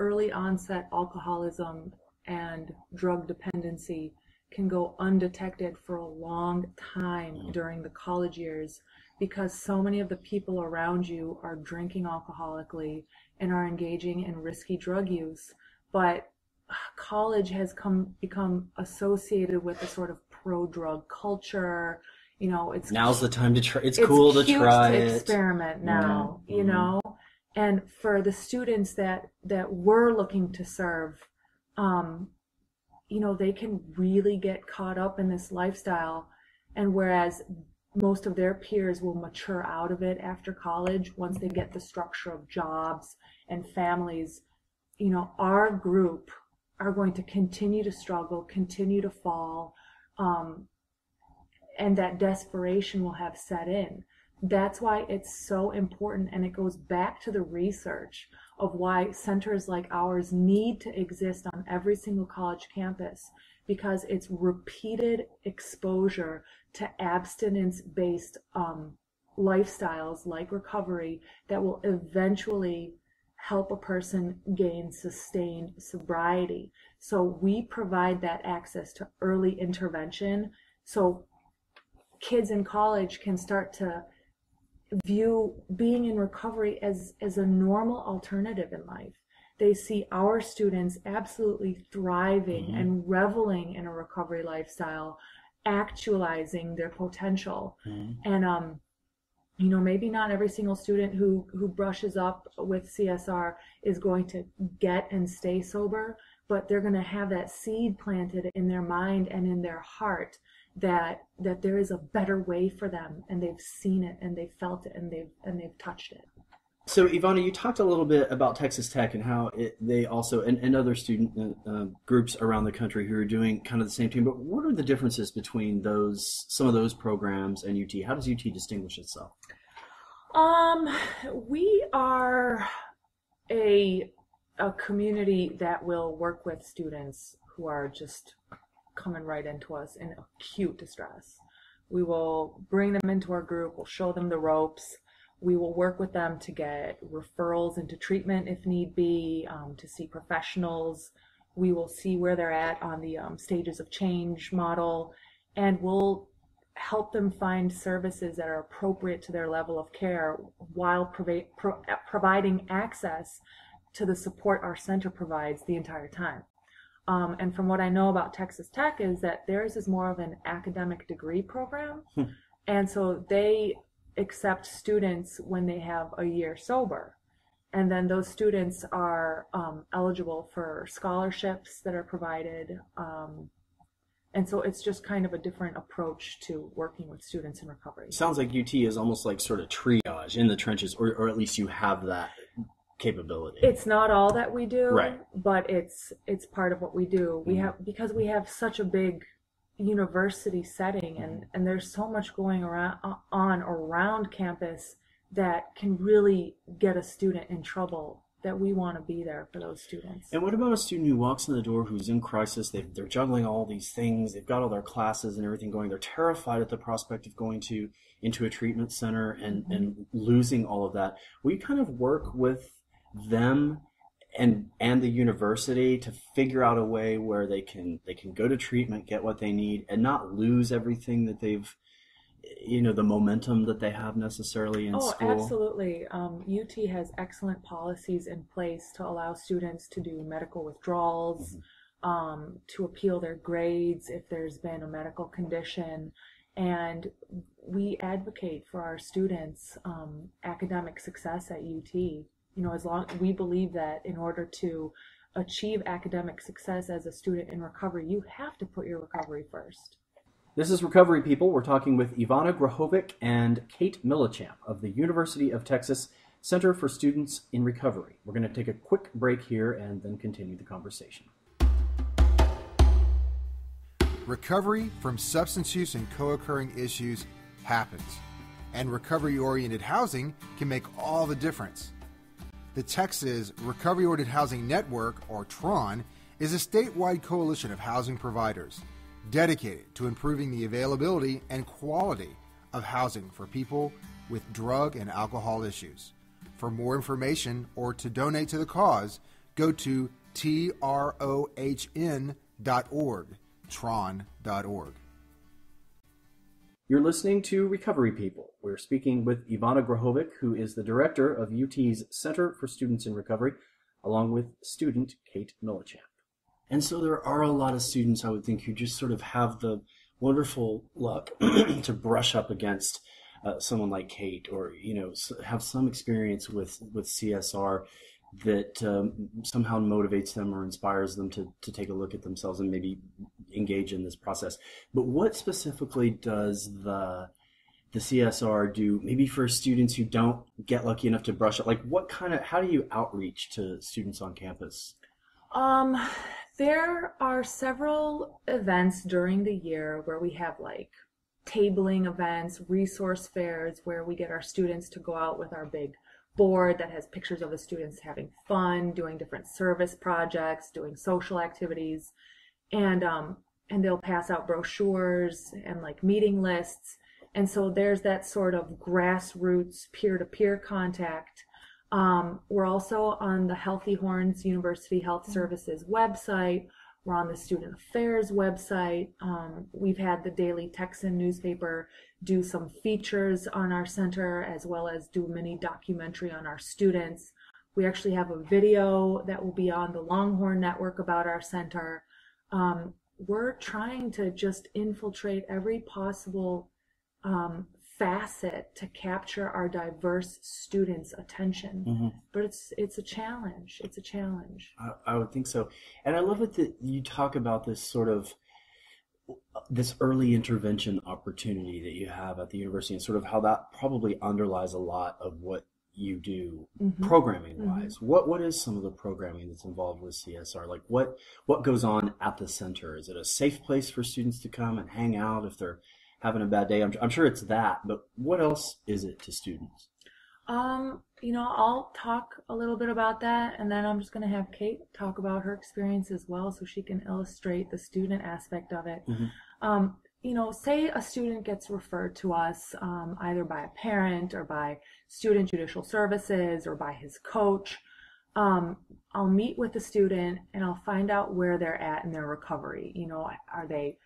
Speaker 6: early onset alcoholism and drug dependency can go undetected for a long time during the college years, because so many of the people around you are drinking alcoholically and are engaging in risky drug use. But college has become associated with a sort of pro-drug culture. It's
Speaker 1: now's the time to try. It's cool to try it.
Speaker 6: Experiment now, and for the students that we're looking to serve, they can really get caught up in this lifestyle. And whereas most of their peers will mature out of it after college, once they get the structure of jobs and families, our group are going to continue to struggle, continue to fall, and that desperation will have set in. That's why it's so important, and it goes back to the research of why centers like ours need to exist on every single college campus, because it's repeated exposure to abstinence-based lifestyles like recovery that will eventually help a person gain sustained sobriety. So we provide that access to early intervention, so kids in college can start to view being in recovery as a normal alternative in life. They see our students absolutely thriving and reveling in a recovery lifestyle, actualizing their potential. And maybe not every single student who brushes up with CSR is going to get and stay sober, but they're going to have that seed planted in their mind and in their heart that there is a better way for them, and they've seen it and they've felt it and they've touched it.
Speaker 1: So Ivana, you talked a little bit about Texas Tech and how they also, and other student groups around the country who are doing kind of the same thing, but what are the differences between some of those programs and UT? How does UT distinguish itself?
Speaker 6: We are a community that will work with students who are just coming right into us in acute distress. We will bring them into our group, we'll show them the ropes, we will work with them to get referrals into treatment if need be, to see professionals. We will see where they're at on the stages of change model, and we'll help them find services that are appropriate to their level of care while providing access to the support our center provides the entire time. And from what I know about Texas Tech is that theirs is more of an academic degree program. And so they accept students when they have a year sober. And then those students are eligible for scholarships that are provided. And so it's just kind of a different approach to working with students in recovery.
Speaker 1: Sounds like UT is almost like sort of triage in the trenches, or at least you have that capability.
Speaker 6: It's not all that we do,
Speaker 1: right,
Speaker 6: but it's part of what we do. We have, because we have such a big university setting, and there's so much going around campus that can really get a student in trouble, that we want to be there for those students.
Speaker 1: And what about a student who walks in the door who's in crisis? They're juggling all these things. They've got all their classes and everything going. They're terrified at the prospect of going into a treatment center and losing all of that. We kind of work with them and the university to figure out a way where they can go to treatment, get what they need, and not lose everything that they've, the momentum that they have necessarily in school.
Speaker 6: Oh, absolutely. UT has excellent policies in place to allow students to do medical withdrawals, to appeal their grades if there's been a medical condition. And we advocate for our students' academic success at UT. As long we believe that in order to achieve academic success as a student in recovery, you have to put your recovery first.
Speaker 1: This is Recovery People. We're talking with Ivana Grahovic and Kate Millichamp of the University of Texas Center for Students in Recovery. We're going to take a quick break here and then continue the conversation.
Speaker 2: Recovery from substance use and co-occurring issues happens, and recovery-oriented housing can make all the difference. The Texas Recovery-Oriented Housing Network, or TRON, is a statewide coalition of housing providers dedicated to improving the availability and quality of housing for people with drug and alcohol issues. For more information or to donate to the cause, go to trohn.org, tron.org.
Speaker 1: You're listening to Recovery People. We're speaking with Ivana Grahovic, who is the director of UT's Center for Students in Recovery, along with student Kate Millichamp. And so there are a lot of students, I would think, who just sort of have the wonderful luck to brush up against someone like Kate, or, have some experience with CSR that somehow motivates them or inspires them to take a look at themselves and maybe engage in this process. But what specifically does the CSR do, maybe for students who don't get lucky enough to brush up? Like, how do you outreach to students on campus?
Speaker 6: There are several events during the year where we have like tabling events, resource fairs, where we get our students to go out with our big board that has pictures of the students having fun, doing different service projects, doing social activities, and they'll pass out brochures and like meeting lists. And so there's that sort of grassroots peer-to-peer contact. We're also on the Healthy Horns University Health Services website. We're on the Student Affairs website. We've had the Daily Texan newspaper do some features on our center, as well as do a mini documentary on our students. We actually have a video that will be on the Longhorn Network about our center. We're trying to just infiltrate every possible facet to capture our diverse students' attention. But it's a challenge. It's a challenge.
Speaker 1: I would think so. And I love it that you talk about this early intervention opportunity that you have at the university, and sort of how that probably underlies a lot of what you do programming wise. What is some of the programming that's involved with CSR? Like what goes on at the center? Is it a safe place for students to come and hang out if they're having a bad day? I'm sure it's that, but what else is it to students?
Speaker 6: I'll talk a little bit about that, and then I'm just going to have Kate talk about her experience as well, so she can illustrate the student aspect of it. Say a student gets referred to us either by a parent or by Student Judicial Services or by his coach. I'll meet with the student and I'll find out where they're at in their recovery. Are they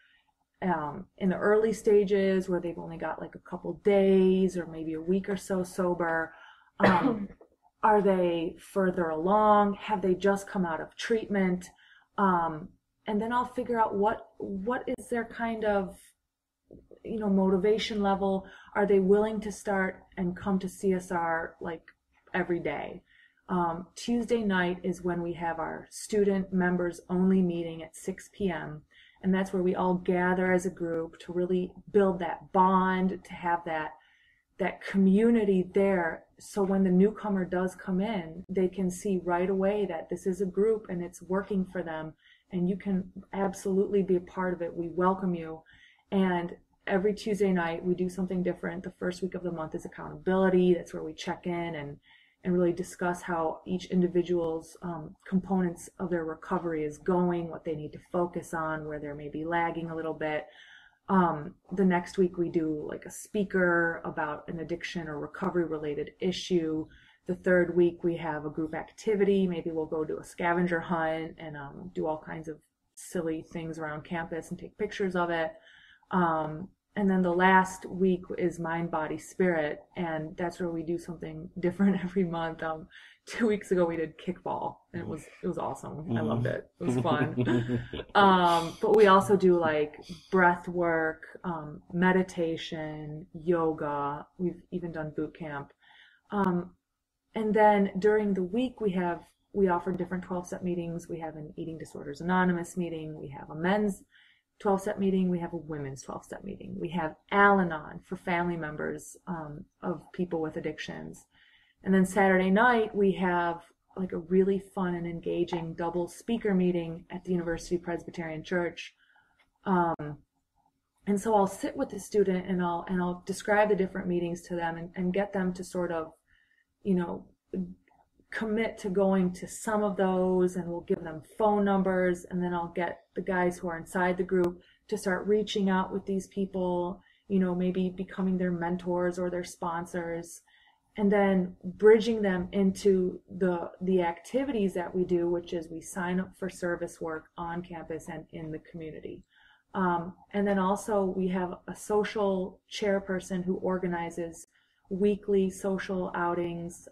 Speaker 6: in the early stages where they've only got like a couple days or maybe a week or so sober? Are they further along? Have they just come out of treatment? And then I'll figure out what is their kind of, motivation level? Are they willing to start and come to CSR like every day? Tuesday night is when we have our student members only meeting at 6 p.m. And that's where we all gather as a group to really build that bond, to have that community there. So when the newcomer does come in, they can see right away that this is a group and it's working for them. And you can absolutely be a part of it. We welcome you. And every Tuesday night, we do something different. The first week of the month is accountability. That's where we check in and really discuss how each individual's components of their recovery is going, what they need to focus on, where they're maybe lagging a little bit. The next week we do like a speaker about an addiction or recovery related issue. The third week we have a group activity. Maybe we'll go do a scavenger hunt and do all kinds of silly things around campus and take pictures of it. And then the last week is mind, body, spirit, and that's where we do something different every month. 2 weeks ago we did kickball, and it was awesome. I loved it. It was fun. But we also do like breath work, meditation, yoga. We've even done boot camp. And then during the week we offer different 12-step meetings. We have an Eating Disorders Anonymous meeting. We have a men's 12-step meeting. We have a women's 12-step meeting. We have Al-Anon for family members of people with addictions. And then Saturday night, we have like a really fun and engaging double speaker meeting at the University Presbyterian Church. And so I'll sit with the student and I'll describe the different meetings to them and get them to sort of, commit to going to some of those, and we'll give them phone numbers, and then I'll get the guys who are inside the group to start reaching out with these people, maybe becoming their mentors or their sponsors, and then bridging them into the activities that we do, which is we sign up for service work on campus and in the community. And then also we have a social chairperson who organizes weekly social outings.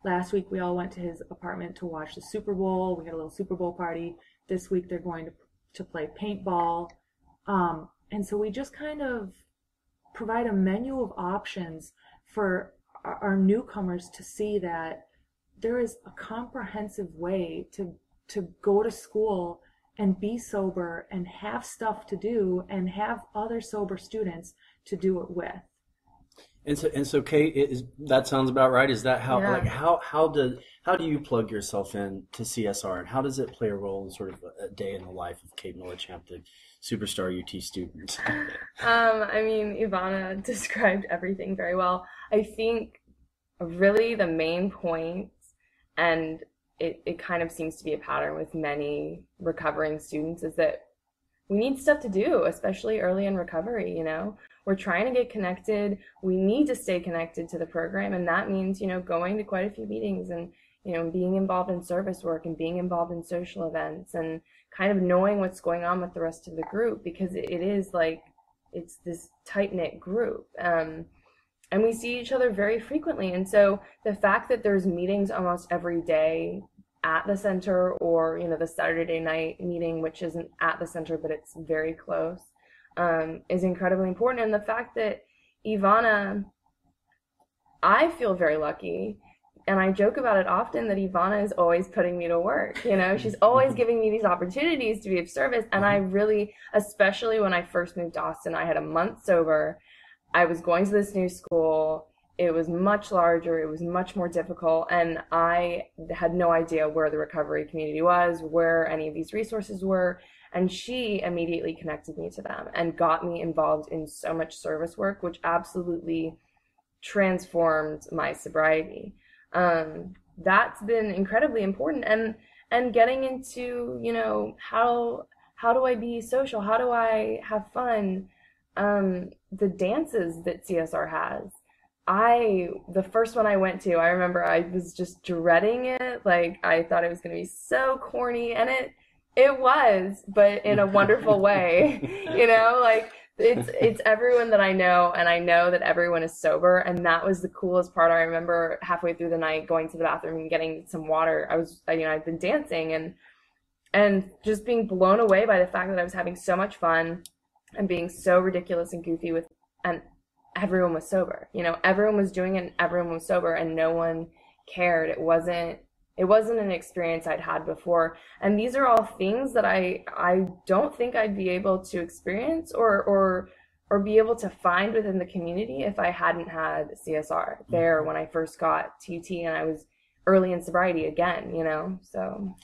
Speaker 6: Last week we all went to his apartment to watch the Super Bowl. We had a little Super Bowl party. This week they're going to play paintball. And so we just kind of provide a menu of options for our newcomers to see that there is a comprehensive way to go to school and be sober and have stuff to do and have other sober students to do it with.
Speaker 1: And so Kate, that sounds about right. Is that how,
Speaker 7: Yeah.
Speaker 1: like, how do you plug yourself in to CSR, and how does it play a role in sort of a day in the life of Kate Millichamp, the superstar UT student?
Speaker 7: I mean, Ivana described everything very well. I think really the main point, and it kind of seems to be a pattern with many recovering students, is that we need stuff to do, especially early in recovery, We're trying to get connected. We need to stay connected to the program, and that means, going to quite a few meetings and, being involved in service work and being involved in social events and kind of knowing what's going on with the rest of the group, because it is like, it's this tight-knit group. And we see each other very frequently. And so the fact that there's meetings almost every day at the center, or, the Saturday night meeting, which isn't at the center, but it's very close, is incredibly important. And the fact that Ivana, I feel very lucky, and I joke about it often, that Ivana is always putting me to work. She's always giving me these opportunities to be of service. And I really, especially when I first moved to Austin, I had a month sober. I was going to this new school. It was much larger. It was much more difficult. And I had no idea where the recovery community was, where any of these resources were. And she immediately connected me to them and got me involved in so much service work, which absolutely transformed my sobriety. That's been incredibly important. And getting into, how do I be social? How do I have fun? The dances that CSR has. The first one I went to, I remember I was just dreading it. Like, I thought it was going to be so corny, and it was, but in a wonderful way. Like, it's everyone that I know, and I know that everyone is sober, and that was the coolest part. I remember halfway through the night going to the bathroom and getting some water. I'd been dancing and just being blown away by the fact that I was having so much fun. and being so ridiculous and goofy with, and everyone was sober. You know, everyone was doing it and everyone was sober and no one cared. It wasn't an experience I'd had before. And these are all things that I don't think I'd be able to experience or be able to find within the community if I hadn't had CSR there when I first got TT and I was early in sobriety again, you know, so.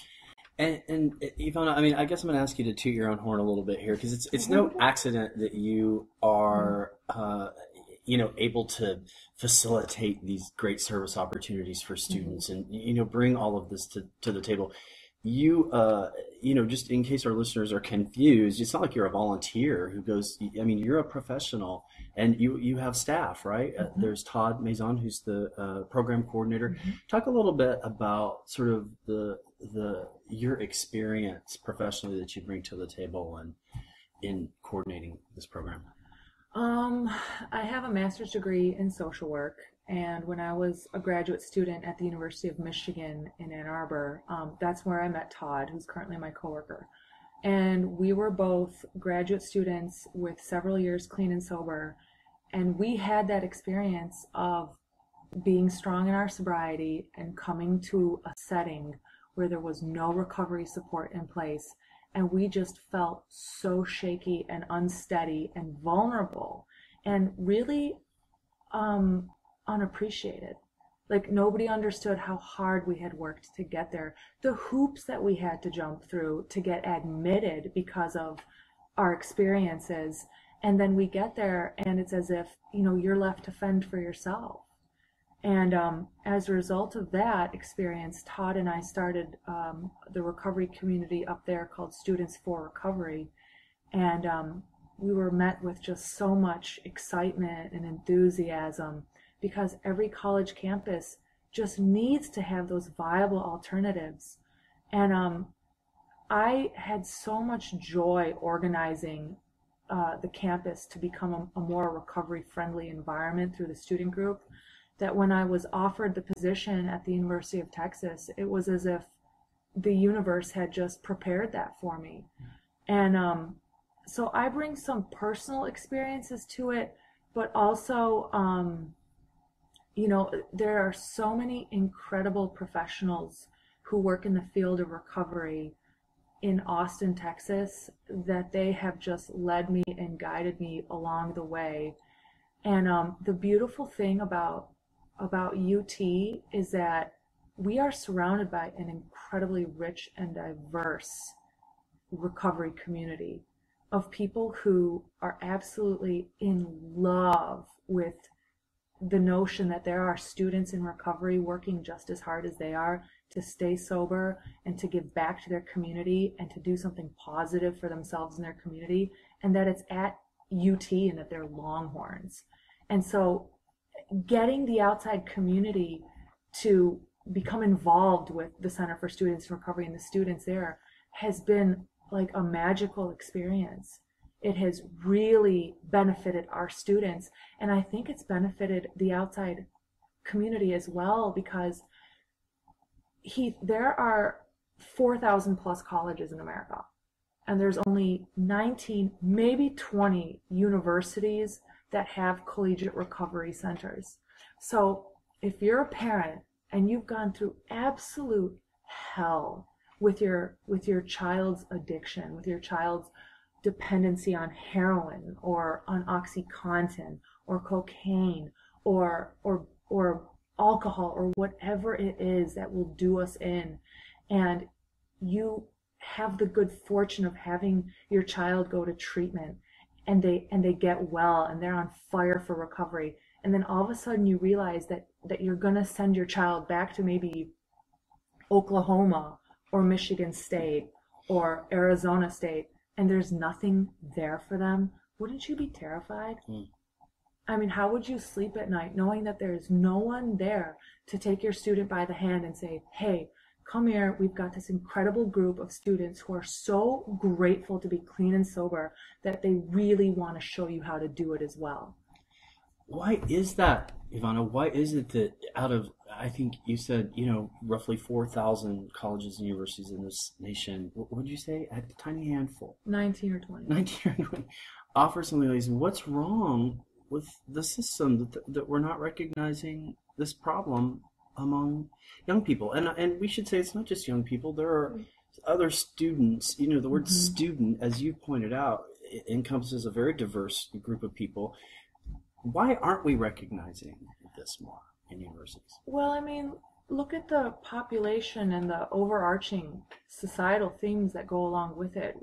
Speaker 1: And Ivana, I mean, I guess I'm going to ask you to toot your own horn a little bit here, because it's no accident that you are, able to facilitate these great service opportunities for students and, bring all of this to the table. You, just in case our listeners are confused, it's not like you're a volunteer who goes, I mean, you're a professional and you have staff, right? There's Todd Maison, who's the program coordinator. Talk a little bit about sort of your experience professionally that you bring to the table and in coordinating this program.
Speaker 6: I have a master's degree in social work, and when I was a graduate student at the University of Michigan in Ann Arbor, that's where I met Todd, who's currently my coworker. And we were both graduate students with several years clean and sober, and we had that experience of being strong in our sobriety and coming to a setting where there was no recovery support in place. And we just felt so shaky and unsteady and vulnerable and really unappreciated. Like nobody understood how hard we had worked to get there. The hoops that we had to jump through to get admitted because of our experiences. And then we get there and it's as if, you're left to fend for yourself. And as a result of that experience, Todd and I started the recovery community up there called Students for Recovery. And we were met with just so much excitement and enthusiasm because every college campus just needs to have those viable alternatives. And I had so much joy organizing the campus to become a more recovery-friendly environment through the student group, that when I was offered the position at the University of Texas, it was as if the universe had just prepared that for me. And so I bring some personal experiences to it, but also, there are so many incredible professionals who work in the field of recovery in Austin, Texas, that they have just led me and guided me along the way. And the beautiful thing about UT is that we are surrounded by an incredibly rich and diverse recovery community of people who are absolutely in love with the notion that there are students in recovery working just as hard as they are to stay sober and to give back to their community and to do something positive for themselves and their community, and that it's at UT and that they're Longhorns. And so getting the outside community to become involved with the Center for Students in Recovery and the students there has been like a magical experience. It has really benefited our students, and I think it's benefited the outside community as well, because there are 4,000 plus colleges in America, and there's only 19, maybe 20 universities that have collegiate recovery centers. So if you're a parent and you've gone through absolute hell with your child's addiction, with your child's dependency on heroin or on OxyContin or cocaine or alcohol or whatever it is that will do us in, and you have the good fortune of having your child go to treatment and they get well and they're on fire for recovery, and then all of a sudden you realize that you're going to send your child back to maybe Oklahoma or Michigan State or Arizona State, and there's nothing there for them, wouldn't you be terrified? I mean, how would you sleep at night knowing that there's no one there to take your student by the hand and say, hey, come here, we've got this incredible group of students who are so grateful to be clean and sober that they really want to show you how to do it as well.
Speaker 1: Why is that, Ivana? Why is it that out of, I think you said, roughly 4,000 colleges and universities in this nation, what did you say? A tiny handful.
Speaker 6: 19 or 20.
Speaker 1: 19 or 20. offer something like this, what's wrong with the system that we're not recognizing this problem among young people? And we should say it's not just young people. There are other students. The word student, as you pointed out, encompasses a very diverse group of people. Why aren't we recognizing this more in universities?
Speaker 6: Well, I mean, look at the population and the overarching societal themes that go along with it.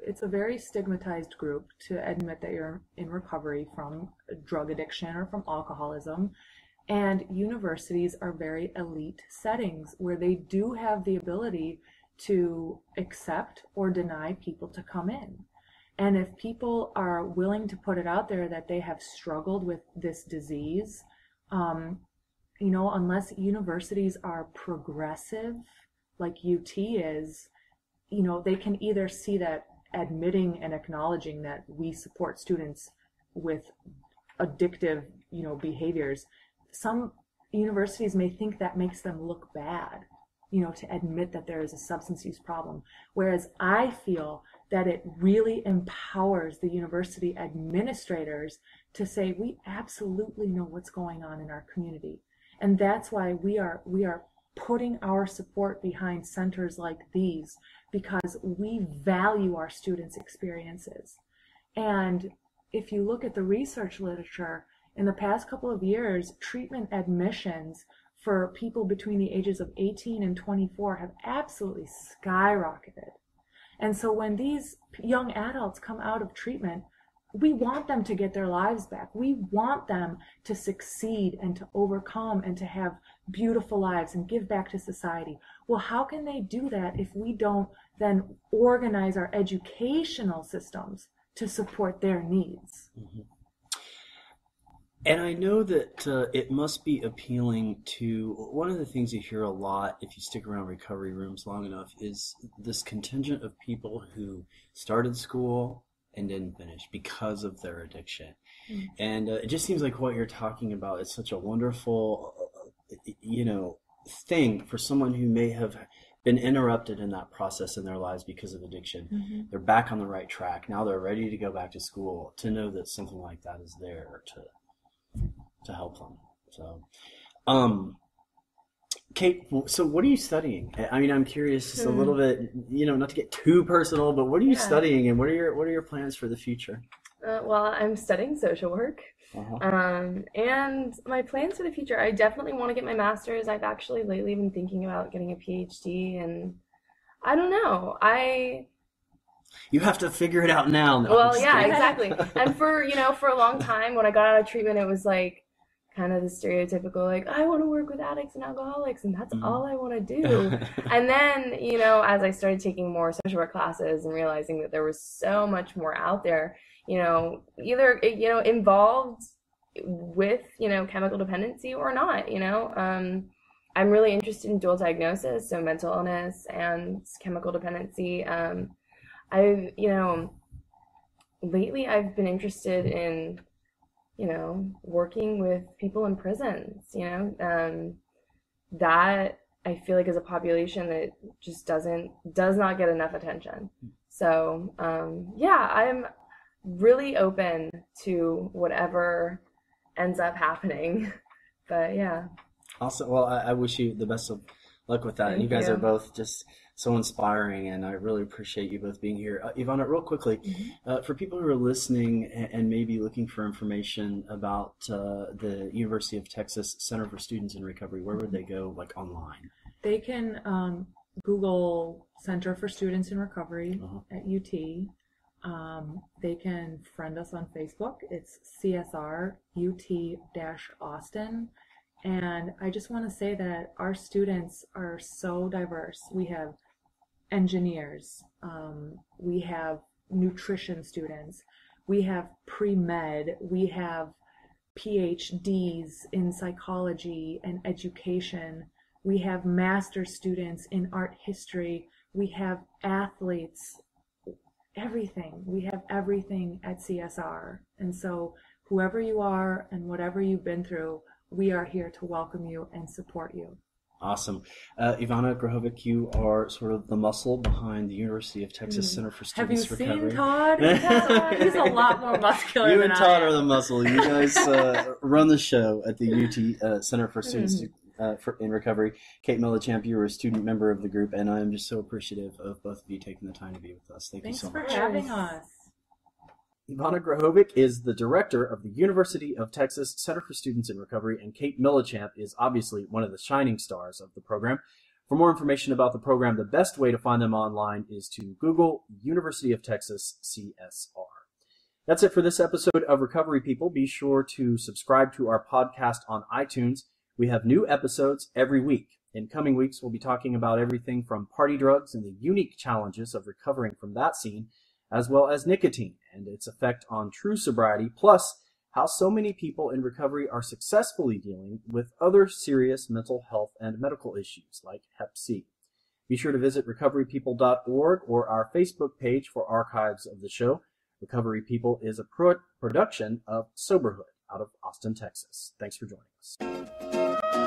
Speaker 6: It's a very stigmatized group to admit that you're in recovery from drug addiction or from alcoholism. And universities are very elite settings where they do have the ability to accept or deny people to come in. And if people are willing to put it out there that they have struggled with this disease, unless universities are progressive, like UT is, they can either see that admitting and acknowledging that we support students with addictive, behaviors. Some universities may think that makes them look bad, to admit that there is a substance use problem. Whereas I feel that it really empowers the university administrators to say, we absolutely know what's going on in our community. And that's why we are putting our support behind centers like these, because we value our students' experiences. And if you look at the research literature, in the past couple of years, treatment admissions for people between the ages of 18 and 24 have absolutely skyrocketed. And so when these young adults come out of treatment, we want them to get their lives back. We want them to succeed and to overcome and to have beautiful lives and give back to society. Well, how can they do that if we don't then organize our educational systems to support their needs?
Speaker 1: Mm-hmm. And I know that it must be appealing to, one of the things you hear a lot if you stick around recovery rooms long enough is this contingent of people who started school and didn't finish because of their addiction. Mm-hmm. And it just seems like what you're talking about is such a wonderful, thing for someone who may have been interrupted in that process in their lives because of addiction. Mm-hmm. They're back on the right track. Now they're ready to go back to school, to know that something like that is there to help them. So, Kate, so what are you studying? I mean, I'm curious just a little bit, not to get too personal, but what are you studying, and what are your plans for the future?
Speaker 7: Well, I'm studying social work. And my plans for the future, I definitely want to get my master's. I've actually lately been thinking about getting a PhD, and I don't know.
Speaker 1: You have to figure it out now. No,
Speaker 7: well, yeah, exactly. And for a long time when I got out of treatment, it was like kind of the stereotypical, like, I want to work with addicts and alcoholics, and that's all I want to do. And then, as I started taking more social work classes and realizing that there was so much more out there, either, involved with, chemical dependency or not, I'm really interested in dual diagnosis, so mental illness and chemical dependency. Lately I've been interested in, working with people in prisons, that I feel like is a population that just does not get enough attention. So, I'm really open to whatever ends up happening, but yeah.
Speaker 1: Awesome. Well, I wish you the best of luck with that.
Speaker 7: Thank
Speaker 1: you guys
Speaker 7: you.
Speaker 1: are both just so inspiring, and I really appreciate you both being here. Ivana, real quickly, for people who are listening and maybe looking for information about the University of Texas Center for Students in Recovery, where would they go, like online?
Speaker 6: They can Google Center for Students in Recovery at UT. They can friend us on Facebook. It's CSR UT-Austin. And I just want to say that our students are so diverse. We have engineers, we have nutrition students, we have pre-med, we have PhDs in psychology and education, we have master's students in art history, we have athletes, everything. We have everything at CSR. And so whoever you are and whatever you've been through, we are here to welcome you and support you.
Speaker 1: Awesome. Ivana Grahovic, you are sort of the muscle behind the University of Texas Center for
Speaker 6: Have you
Speaker 1: Students Recovery.
Speaker 6: seen Todd? He's a lot more muscular
Speaker 1: You
Speaker 6: than
Speaker 1: and Todd
Speaker 6: I am.
Speaker 1: are the muscle. You guys run the show at the UT Center for Students in Recovery. Kate Millichamp, you are a student member of the group, and I am just so appreciative of both of you taking the time to be with us. Thank
Speaker 6: Thanks
Speaker 1: you so
Speaker 6: for
Speaker 1: much.
Speaker 6: having us.
Speaker 1: Ivana Grahovic is the director of the University of Texas Center for Students in Recovery, and Kate Millichamp is obviously one of the shining stars of the program. For more information about the program, the best way to find them online is to Google University of Texas CSR. That's it for this episode of Recovery People. Be sure to subscribe to our podcast on iTunes. We have new episodes every week. In coming weeks, we'll be talking about everything from party drugs and the unique challenges of recovering from that scene, as well as nicotine and its effect on true sobriety, plus how so many people in recovery are successfully dealing with other serious mental health and medical issues like Hep C. Be sure to visit RecoveryPeople.org or our Facebook page for archives of the show. Recovery People is a production of Soberhood out of Austin, Texas. Thanks for joining us.